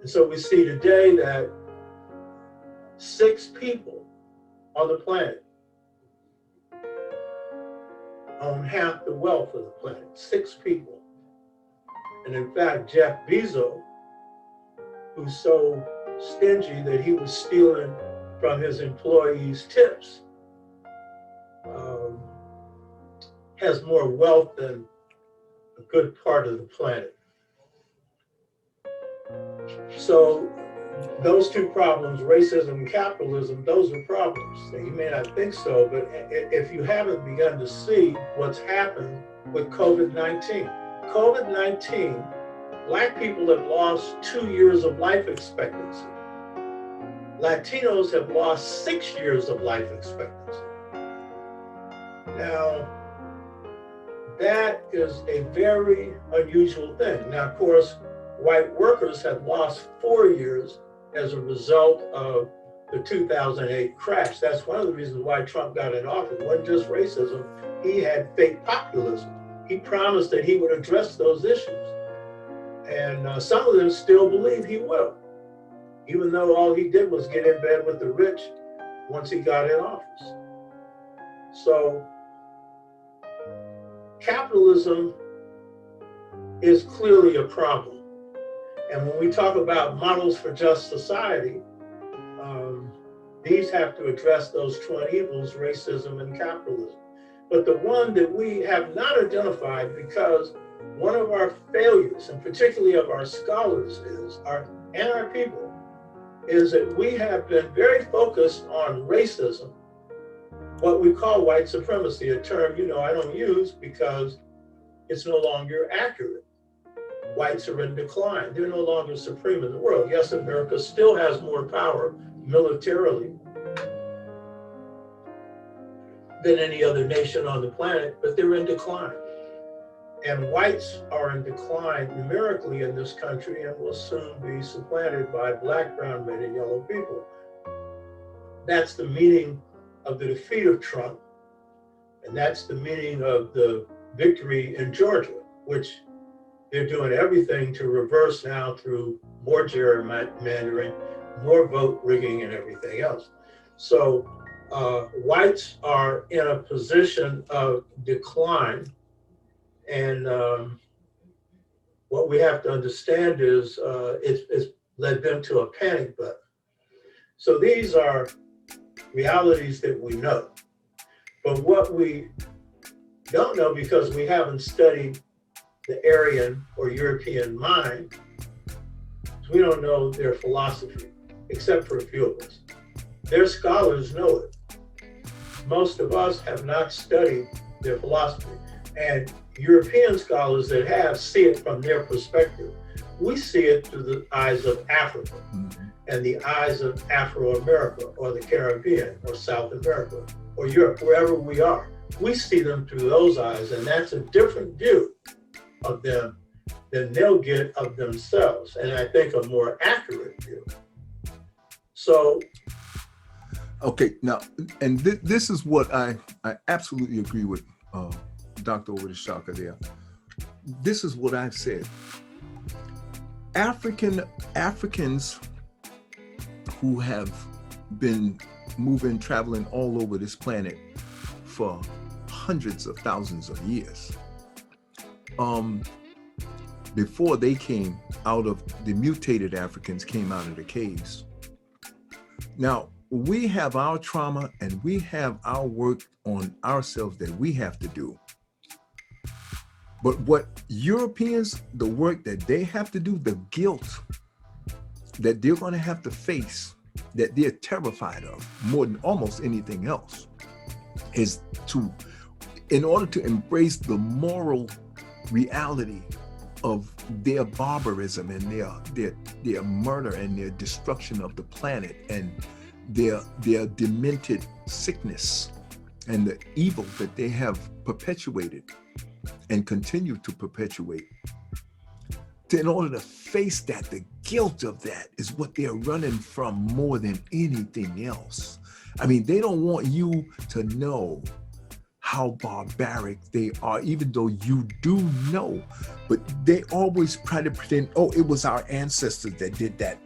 And so we see today that 6 people on the planet own half the wealth of the planet, 6 people. And in fact, Jeff Bezos, who's so stingy that he was stealing from his employees' tips, has more wealth than a good part of the planet. So those two problems, racism and capitalism, those are problems. Now, you may not think so, but if you haven't begun to see what's happened with COVID-19. COVID-19, Black people have lost 2 years of life expectancy. Latinos have lost 6 years of life expectancy. Now, that is a very unusual thing. Now, of course, white workers have lost 4 years as a result of the 2008 crash. That's one of the reasons why Trump got in office. It wasn't just racism, he had fake populism. He promised that he would address those issues. And some of them still believe he will, even though all he did was get in bed with the rich once he got in office. So capitalism is clearly a problem. And when we talk about models for just society, these have to address those twin evils, racism and capitalism. But the one that we have not identified, because one of our failures, and particularly of our scholars and our people, is that we have been very focused on racism, what we call white supremacy, a term I don't use because it's no longer accurate. Whites are in decline. They're no longer supreme in the world. Yes, America still has more power militarily than any other nation on the planet, but they're in decline. And whites are in decline numerically in this country and will soon be supplanted by Black, brown men, and yellow people. That's the meaning of the defeat of Trump, and that's the meaning of the victory in Georgia, which they're doing everything to reverse now through more gerrymandering, more vote rigging, and everything else. So whites are in a position of decline, and what we have to understand is it's led them to a panic button. So these are realities that we know. But what we don't know, because we haven't studied the Aryan or European mind, is we don't know their philosophy, except for a few of us. Their scholars know it. Most of us have not studied their philosophy. And European scholars that have see it from their perspective. We see it through the eyes of Africa and the eyes of Afro-America or the Caribbean or South America or Europe, wherever we are. We see them through those eyes, and that's a different view of them than they'll get of themselves, and I think a more accurate view. So, okay, now, and this is what I absolutely agree with Dr. Oba D'Shaka there. This is what I've said. Africans who have been traveling all over this planet for hundreds of thousands of years. Before they came out of, the mutated Africans came out of the caves. Now, we have our trauma and we have our work on ourselves that we have to do. But what Europeans, the work that they have to do, the guilt that they're going to have to face, that they're terrified of more than almost anything else, is to, in order to embrace the moral reality of their barbarism and their murder and their destruction of the planet and their demented sickness and the evil that they have perpetuated and continue to perpetuate. In order to face that, the guilt of that is what they're running from more than anything else. I mean, they don't want you to know how barbaric they are, even though you do know, but they always try to pretend, oh, it was our ancestors that did that.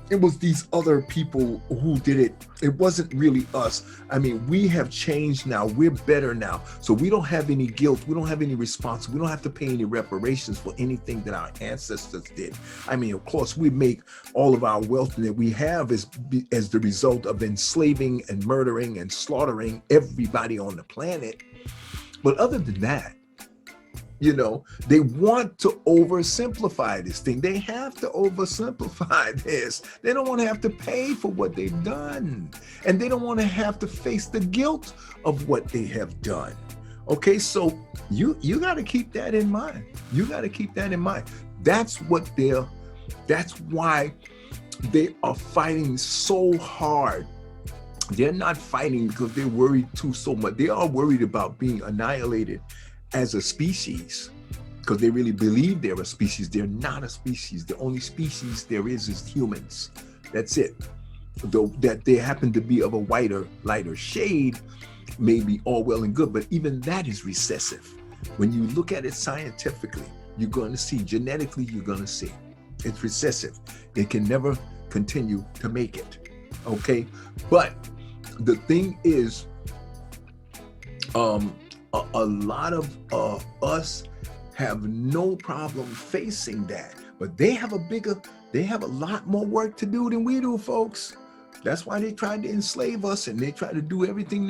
It was these other people who did it. It wasn't really us. I mean, we have changed now. We're better now. So we don't have any guilt. We don't have any response. We don't have to pay any reparations for anything that our ancestors did. I mean, of course, we make all of our wealth that we have as the result of enslaving and murdering and slaughtering everybody on the planet. But other than that, you know, they want to oversimplify this thing. They have to oversimplify this. They don't want to have to pay for what they've done. And they don't want to have to face the guilt of what they have done. Okay, so you got to keep that in mind. You got to keep that in mind. That's why they are fighting so hard. They're not fighting because they're worried so much. They are worried about being annihilated as a species, because they really believe they're a species. They're not a species. The only species there is humans. That's it. Though that they happen to be of a lighter shade may be all well and good, but even that is recessive. When you look at it scientifically, you're going to see, genetically, you're going to see it's recessive. It can never continue to make it. Okay. But the thing is, a lot of us have no problem facing that, but they have a lot more work to do than we do, folks. That's why they tried to enslave us, and they try to do everything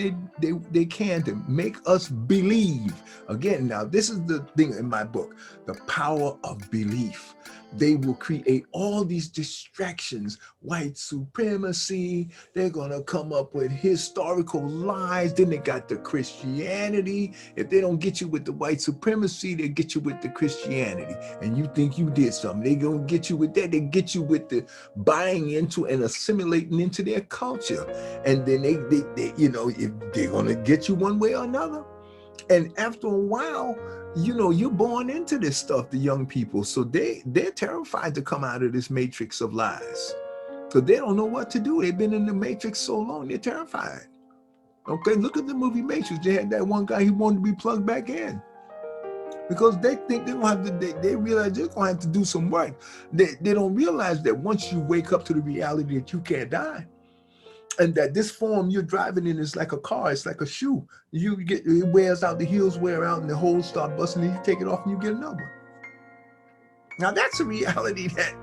they can to make us believe. Again, now this is the thing in my book, the power of belief. They will create all these distractions, white supremacy. They're going to come up with historical lies. Then they got the Christianity. If they don't get you with the white supremacy, they get you with the Christianity. And you think you did something. They're going to get you with that. They get you with the buying into and assimilating into their culture. And then they you know, if they're going to get you one way or another. And after a while, you know, you're born into this stuff, the young people. So they're terrified to come out of this matrix of lies. So they don't know what to do. They've been in the matrix so long, they're terrified. Okay, look at the movie Matrix. They had that one guy who wanted to be plugged back in. Because they think they don't have to, they realize they're going to have to do some work. They don't realize that once you wake up to the reality that you can't die, And that this form you're driving in is like a car, it's like a shoe. You get, it wears out, the heels wear out and the holes start busting, and you take it off and you get another one. Now that's a reality that,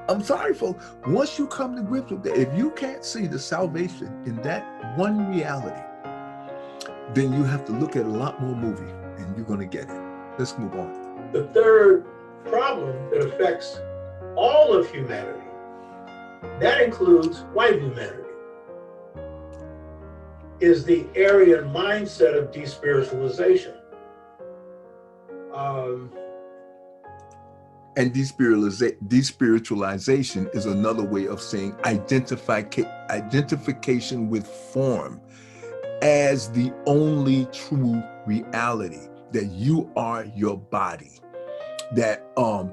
I'm sorry folks, once you come to grips with that, if you can't see the salvation in that one reality, then you have to look at a lot more movie and you're gonna get it. Let's move on. The third problem that affects all of humanity, that includes white humanity, is the Aryan mindset of despiritualization. And despiritualization is another way of saying identification with form as the only true reality, that you are your body, that a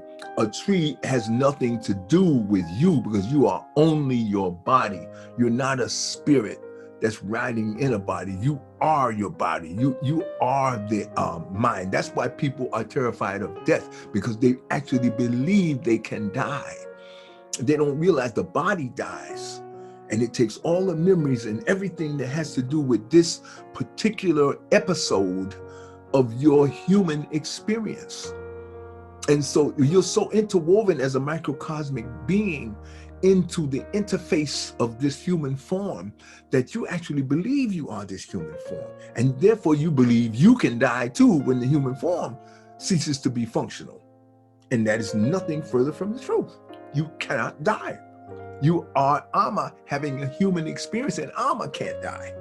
tree has nothing to do with you because you are only your body. You're not a spirit that's riding in a body. You are your body. You are the mind. That's why people are terrified of death, because they actually believe they can die. They don't realize the body dies, and it takes all the memories and everything that has to do with this particular episode of your human experience. And so you're so interwoven as a microcosmic being into the interface of this human form that you actually believe you are this human form. And therefore you believe you can die too when the human form ceases to be functional. And that is nothing further from the truth. You cannot die. You are Amma having a human experience, and Amma can't die.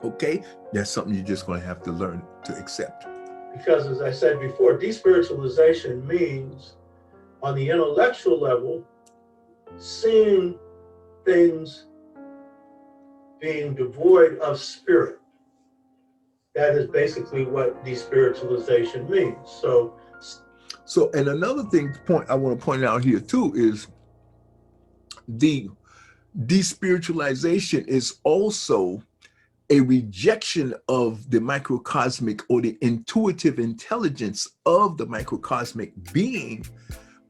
Okay? That's something you're just going to have to learn to accept. Because as I said before, despiritualization means on the intellectual level, seeing things being devoid of spirit. That is basically what despiritualization means. So, and another thing I want to point out here too is the despiritualization is also a rejection of the microcosmic or the intuitive intelligence of the microcosmic being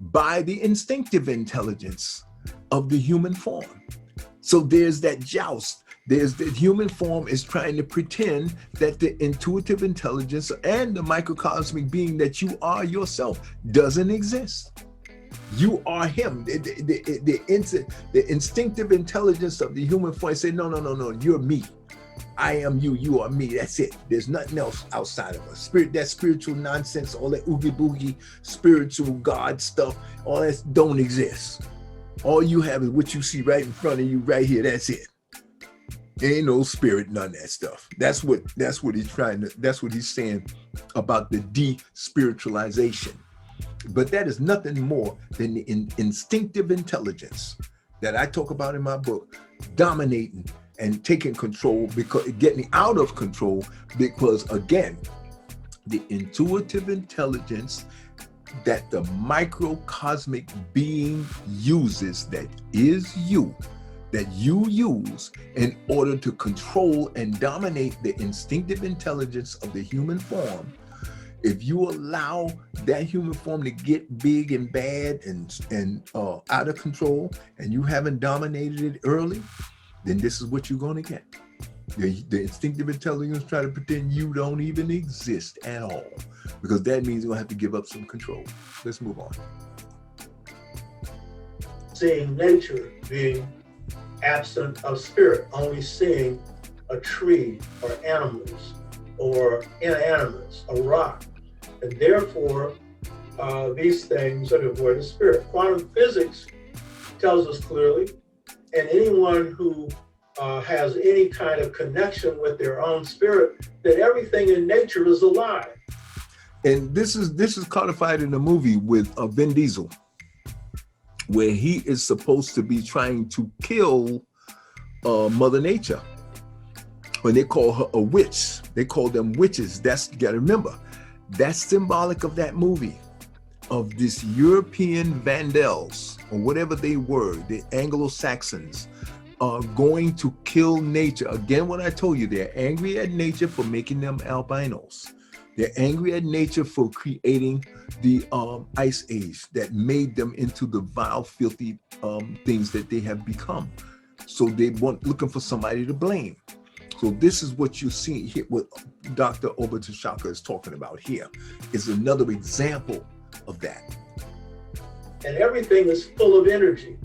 by the instinctive intelligence of the human form. So there's that joust. There's the human form is trying to pretend that the intuitive intelligence and the microcosmic being that you are yourself doesn't exist. You are him. The instinctive intelligence of the human form say, no, you're me. I am you, you are me, that's it. There's nothing else outside of us. Spirit, that spiritual nonsense, all that oogie boogie, spiritual God stuff, all that don't exist. All you have is what you see right in front of you right here, that's it. There ain't no spirit, none of that stuff. That's what he's saying about the despiritualization. But that is nothing more than the instinctive intelligence that I talk about in my book, dominating and taking control, because getting out of control, because again, the intuitive intelligence that the microcosmic being uses, that is you, that you use in order to control and dominate the instinctive intelligence of the human form. If you allow that human form to get big and bad and out of control, and you haven't dominated it early, then this is what you're going to get. The instinctive intelligence try to pretend you don't even exist at all, because that means you're going to have to give up some control. Let's move on. Seeing nature being absent of spirit, only seeing a tree or animals or inanimates, a rock. And therefore, these things are devoid of spirit. Quantum physics tells us clearly, and anyone who has any kind of connection with their own spirit, that everything in nature is alive. And this is codified in the movie with Vin Diesel, where he is supposed to be trying to kill Mother Nature. When they call her a witch, they call them witches. You gotta remember, that's symbolic of that movie, of this European Vandals, or whatever they were, the Anglo-Saxons, are going to kill nature. Again, what I told you, they're angry at nature for making them albinos. They're angry at nature for creating the ice age that made them into the vile, filthy things that they have become. So they want looking for somebody to blame. So this is what you see here, what Dr. Oba D'Shaka is talking about here, is another example of that. And everything is full of energy.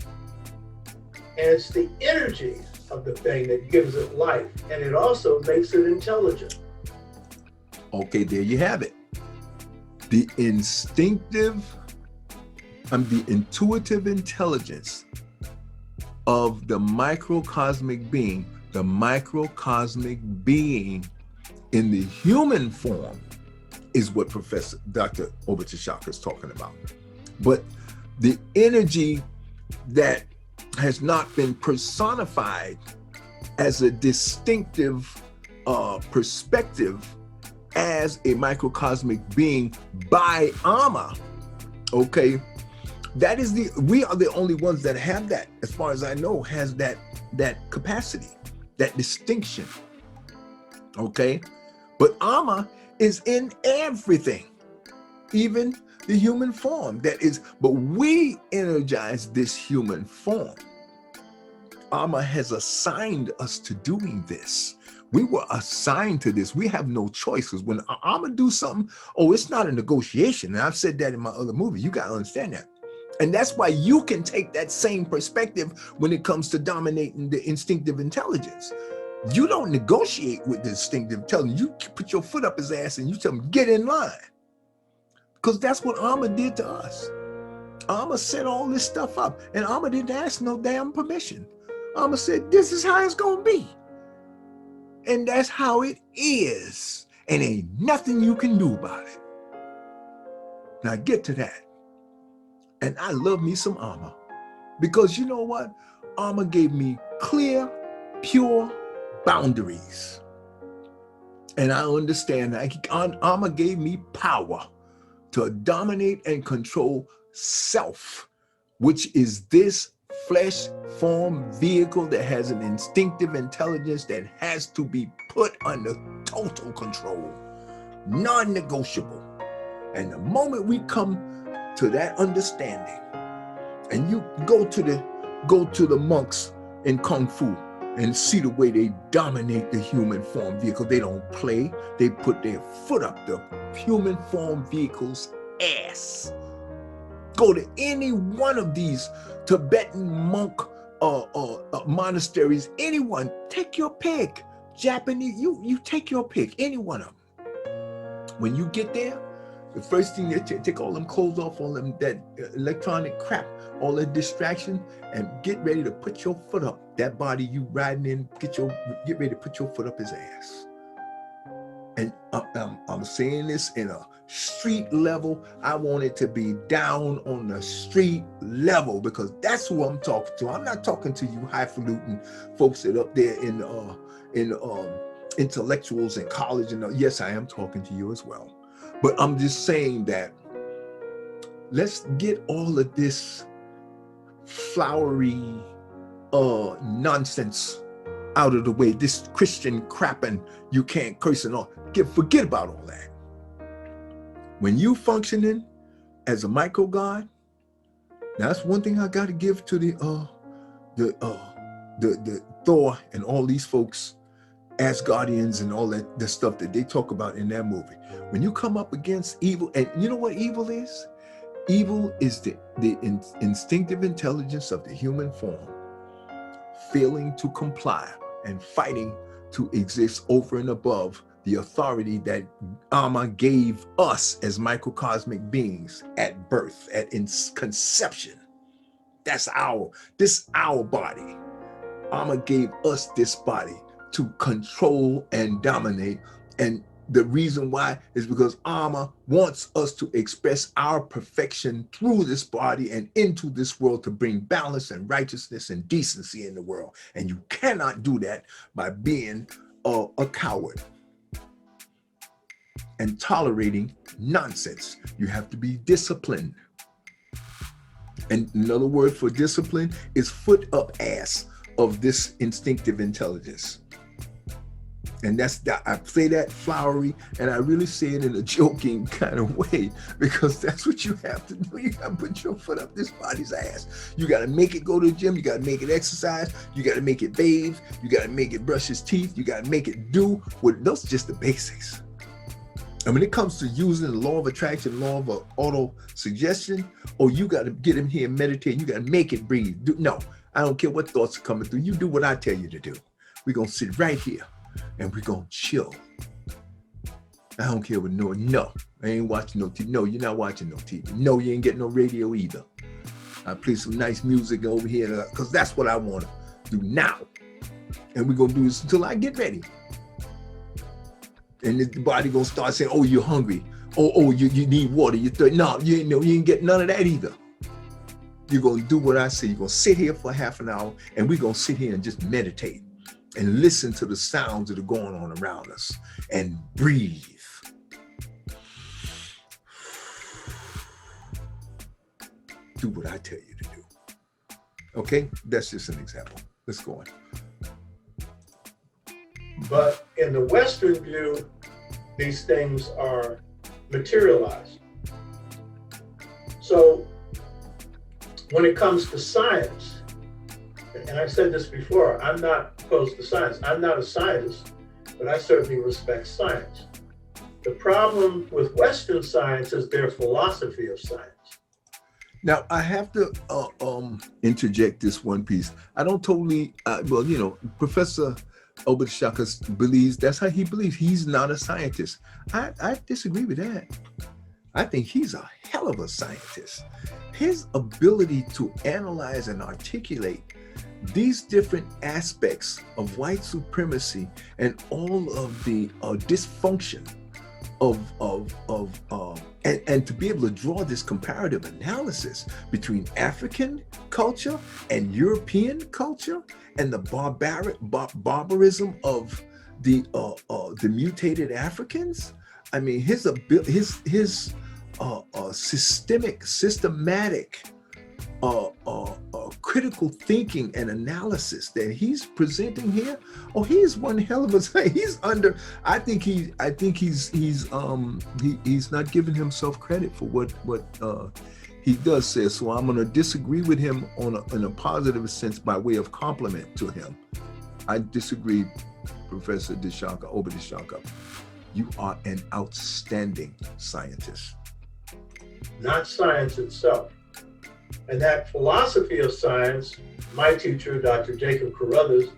And it's the energy of the thing that gives it life. And it also makes it intelligent. Okay, there you have it. The intuitive intelligence of the microcosmic being, in the human form is what Professor Dr. Oba D'Shaka is talking about. But the energy that has not been personified as a distinctive perspective as a microcosmic being by Ama, okay, we are the only ones that have that, as far as I know, has that capacity, that distinction, okay? But Ama is in everything, even the human form but we energize this human form. Ama has assigned us to doing this. We were assigned to this. We have no choice, because when Ama do something, it's not a negotiation. And I've said that in my other movie. You got to understand that. And that's why you can take that same perspective when it comes to dominating the instinctive intelligence. You don't negotiate with the instinctive intelligence. You put your foot up his ass and you tell him, get in line. Because that's what Ama did to us. Ama set all this stuff up, and Ama didn't ask no damn permission. Ama said, this is how it's going to be. And that's how it is. And ain't nothing you can do about it. Now get to that. And I love me some Ama. Because you know what? Ama gave me clear, pure boundaries. And I understand that Ama gave me power to dominate and control self, which is this flesh form vehicle that has an instinctive intelligence that has to be put under total control, non-negotiable. And the moment we come to that understanding, and you go to the monks in Kung Fu and see the way they dominate the human form vehicle. They don't play. They put their foot up the human form vehicle's ass. Go to any one of these Tibetan monk monasteries, anyone, take your pick. Japanese, you take your pick, any one of them. When you get there, the first thing you take all them clothes off, all them that electronic crap, all that distraction, and get ready to put your foot up. That body you riding in, get ready to put your foot up his ass. And I'm saying this in a street level. I want it to be down on the street level, because that's who I'm talking to. I'm not talking to you highfalutin folks that up there in intellectuals in college. And yes, I am talking to you as well. But I'm just saying that let's get all of this flowery nonsense out of the way. This Christian crap and you can't curse and all. Forget about all that. When you functioning as a micro God, that's one thing I got to give to the Thor and all these folks, Asgardians and all that, the stuff that they talk about in that movie. When you come up against evil, and you know what evil is? Evil is the instinctive intelligence of the human form failing to comply and fighting to exist over and above the authority that Ama gave us as microcosmic beings at birth, at conception. This our body. Ama gave us this body to control and dominate. And the reason why is because Ama wants us to express our perfection through this body and into this world to bring balance and righteousness and decency in the world. And you cannot do that by being a coward and tolerating nonsense. You have to be disciplined. And another word for discipline is foot up ass of this instinctive intelligence. And that's that. I say that flowery, and I really say it in a joking kind of way, because that's what you have to do. You got to put your foot up this body's ass. You got to make it go to the gym. You got to make it exercise. You got to make it bathe. You got to make it brush his teeth. You got to make it do what. Those are just the basics. And when it comes to using the law of attraction, law of auto suggestion, oh, you got to get him here and meditate. You got to make it breathe. No, I don't care what thoughts are coming through. You do what I tell you to do. We're going to sit right here and we're going to chill. I don't care what no, I ain't watching no TV. No, you're not watching no TV. No, you ain't getting no radio either. I play some nice music over here because that's what I want to do now. And we're going to do this until I get ready. And the body gonna start saying, "Oh, you're hungry. Oh, you need water. You're thirsty." No, you ain't get none of that either. You're gonna do what I say. You're gonna sit here for half an hour, and we're gonna sit here and just meditate and listen to the sounds that are going on around us and breathe. Do what I tell you to do. Okay, that's just an example. Let's go on. But in the Western view, these things are materialized. So when it comes to science, and I've said this before, I'm not opposed to science. I'm not a scientist, but I certainly respect science. The problem with Western science is their philosophy of science. Now, I have to interject this one piece. I don't totally, Professor Oba D'Shaka believes, that's how he believes. He's not a scientist. I disagree with that. I think he's a hell of a scientist. His ability to analyze and articulate these different aspects of white supremacy and all of the dysfunction and to be able to draw this comparative analysis between African culture and European culture and the barbarism of the mutated Africans. I mean, his systematic critical thinking and analysis that he's presenting here. Oh, he's one hell of a. He's under. I think he's not giving himself credit for what he does say. So I'm going to disagree with him in a positive sense by way of compliment to him. I disagree, Professor D'Shaka, Oba D'Shaka. You are an outstanding scientist. Not science itself. And that philosophy of science, my teacher, Dr. Jacob Carruthers,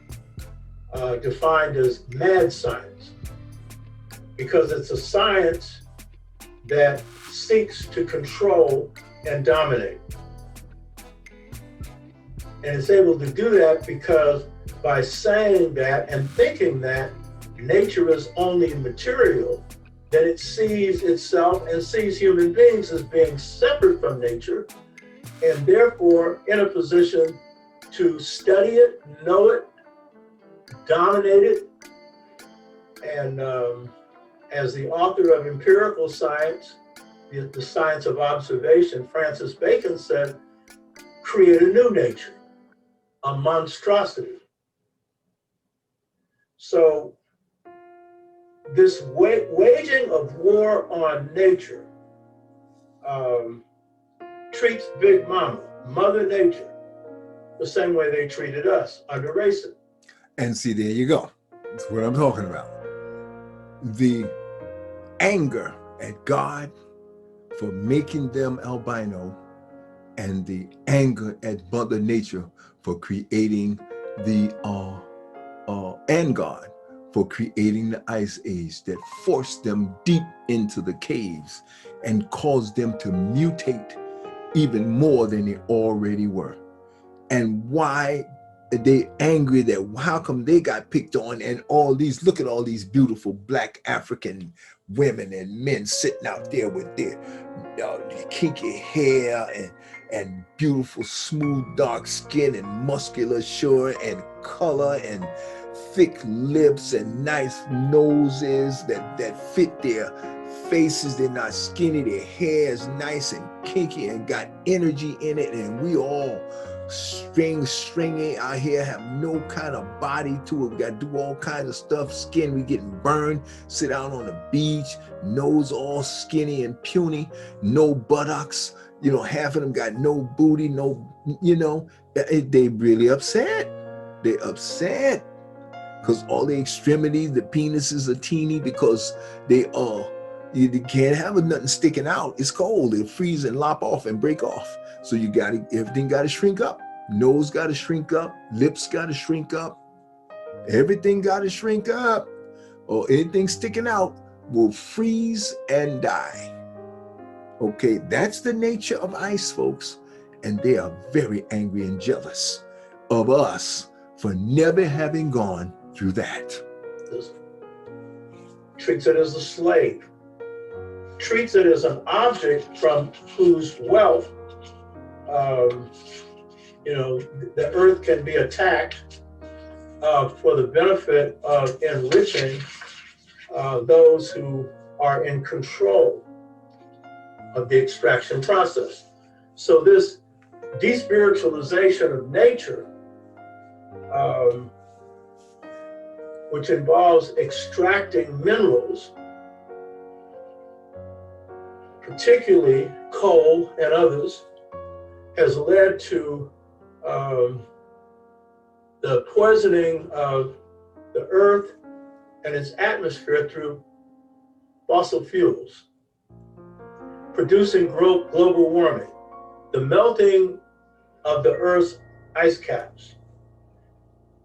defined as mad science, because it's a science that seeks to control and dominate. And it's able to do that because by saying that and thinking that nature is only material, then it sees itself and sees human beings as being separate from nature, and therefore in a position to study it, know it, dominate it. And as the author of empirical science, the science of observation, Francis Bacon said, create a new nature, a monstrosity. So this waging of war on nature treats Big Mama, Mother Nature, the same way they treated us under racism. And see, there you go. That's what I'm talking about. The anger at God for making them albino, and the anger at Mother Nature for creating and God for creating the ice age that forced them deep into the caves and caused them to mutate even more than they already were. And why they angry that how come they got picked on, and all these, look at all these beautiful Black African women and men sitting out there with their kinky hair and beautiful smooth dark skin and musculature and color and thick lips and nice noses that fit their faces. They're not skinny, their hair is nice and kinky and got energy in it, and we all stringy out here, have no kind of body to it. We got to do all kinds of stuff. Skin, we getting burned, sit out on the beach, nose all skinny and puny, no buttocks, you know, half of them got no booty, no, you know, they really upset. They upset because all the extremities, the penises are teeny because they you can't have nothing sticking out. It's cold, it'll freeze and lop off and break off. So you gotta, everything gotta shrink up. Nose gotta shrink up, lips gotta shrink up, everything gotta shrink up, or anything sticking out will freeze and die. Okay, that's the nature of ice, folks. And they are very angry and jealous of us for never having gone through that. Treats it as a slave, treats it as an object from whose wealth, you know, the earth can be attacked for the benefit of enriching those who are in control of the extraction process. So this despiritualization of nature, which involves extracting minerals, particularly coal and others, has led to the poisoning of the earth and its atmosphere through fossil fuels, producing global warming, the melting of the earth's ice caps.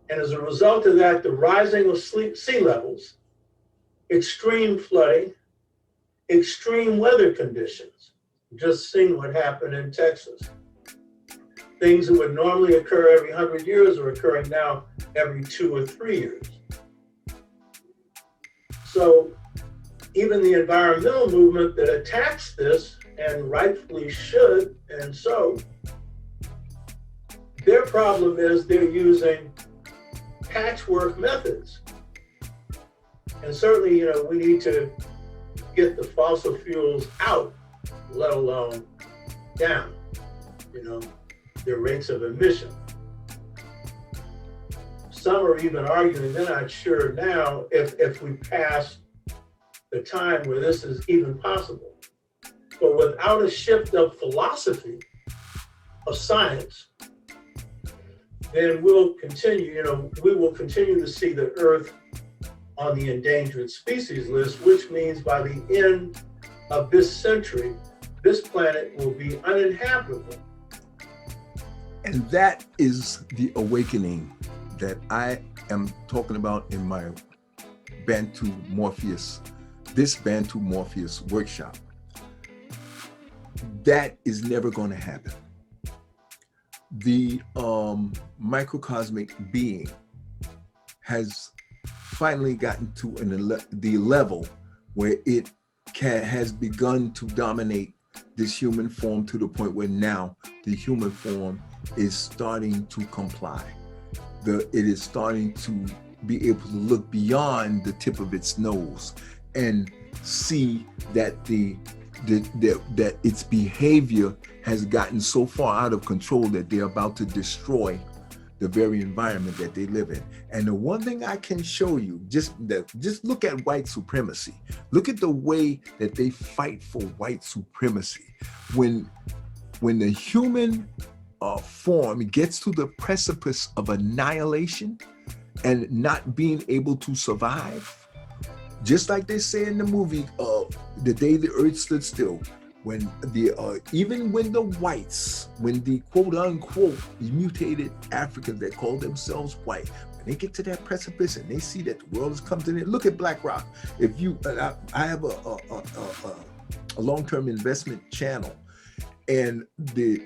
And as a result of that, the rising of sea levels, extreme flooding, extreme weather conditions. Just seen what happened in Texas. Things that would normally occur every 100 years are occurring now every 2 or 3 years. So even the environmental movement that attacks this, and rightfully should, and so, their problem is they're using patchwork methods. And certainly, you know, we need to get the fossil fuels out, let alone down, you know, their rates of emission. Some are even arguing, they're not sure now if we pass the time where this is even possible. But without a shift of philosophy, of science, then we'll continue, you know, we will continue to see the earth on the endangered species list, which means by the end of this century, this planet will be uninhabitable. And that is the awakening that I am talking about in my Bantu Morpheous, this Bantu Morpheous workshop. That is never going to happen. The microcosmic being has finally gotten to the level where it has begun to dominate this human form to the point where now the human form is starting to comply. It is starting to be able to look beyond the tip of its nose and see that that its behavior has gotten so far out of control that they're about to destroy the very environment that they live in. And the one thing I can show you, just look at white supremacy. Look at the way that they fight for white supremacy. When the human form gets to the precipice of annihilation and not being able to survive, just like they say in the movie, The Day the Earth Stood Still, when even when the whites, when the quote unquote mutated Africans that call themselves white, when they get to that precipice and they see that the world is coming to an end, look at Black Rock. If you, I have a long-term investment channel, and the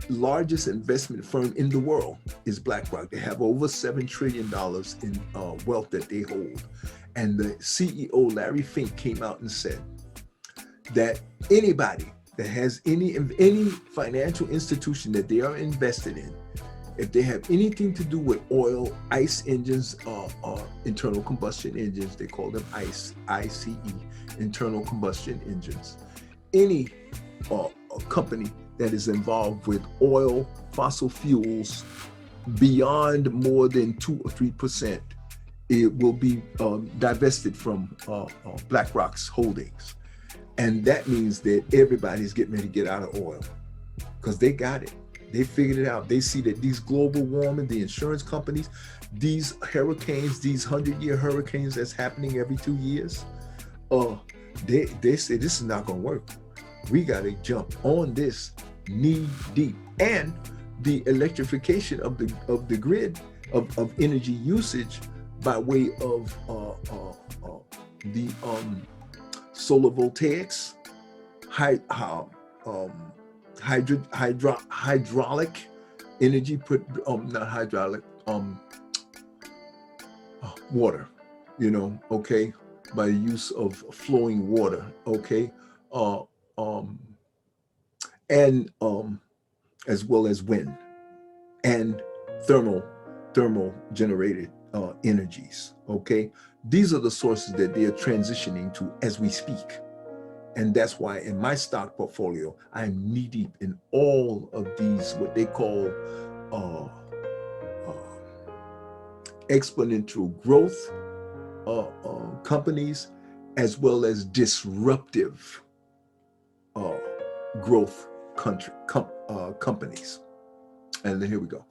largest investment firm in the world is BlackRock. They have over $7 trillion in wealth that they hold. And the CEO, Larry Fink, came out and said that anybody that has any financial institution that they are invested in, if they have anything to do with oil, ICE engines, internal combustion engines, they call them ICE, ICE, internal combustion engines, any company that is involved with oil, fossil fuels, beyond more than 2 or 3%, it will be divested from BlackRock's holdings. And that means that everybody's getting ready to get out of oil because they got it. They figured it out. They see that these global warming, the insurance companies, these hurricanes, these 100-year hurricanes that's happening every 2 years, they say this is not going to work. We got to jump on this knee deep. And the electrification of the grid of energy usage by way of the solar voltaics, hydraulic energy, not hydraulic, water, okay, by the use of flowing water, okay, and as well as wind and thermal generated energies, okay? These are the sources that they are transitioning to as we speak. And that's why in my stock portfolio, I'm knee deep in all of these, what they call exponential growth companies, as well as disruptive growth companies. And then here we go.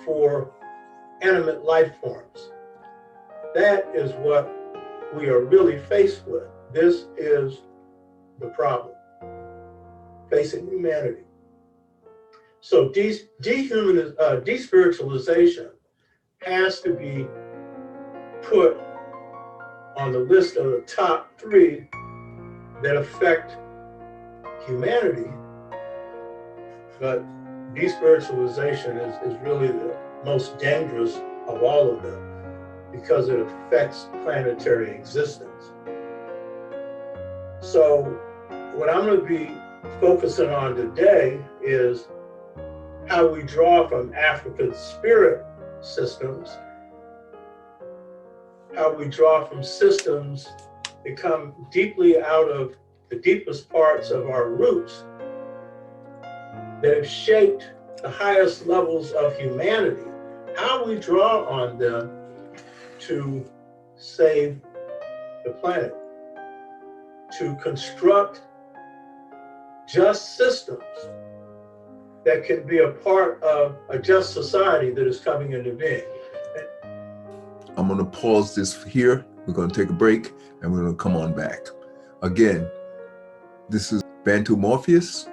For animate life forms. That is what we are really faced with. This is the problem facing humanity. So despiritualization has to be put on the list of the top 3 that affect humanity. But despiritualization is really the most dangerous of all of them because it affects planetary existence. So what I'm going to be focusing on today is how we draw from African spirit systems, how we draw from systems that come deeply out of the deepest parts of our roots that have shaped the highest levels of humanity, how we draw on them to save the planet, to construct just systems that can be a part of a just society that is coming into being. I'm going to pause this here. We're going to take a break and we're going to come on back. Again, this is Bantu Morpheous,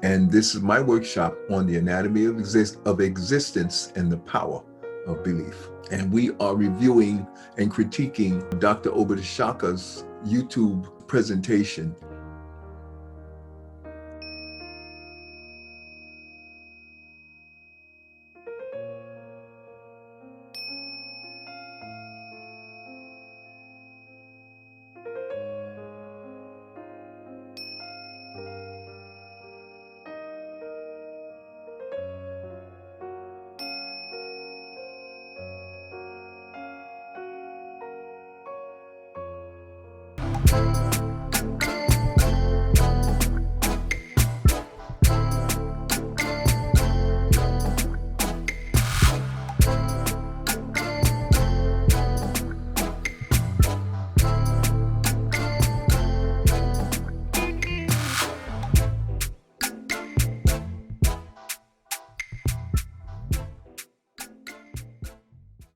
and this is my workshop on the anatomy of existence and the power of belief. And we are reviewing and critiquing Dr. Oba D'Shaka's YouTube presentation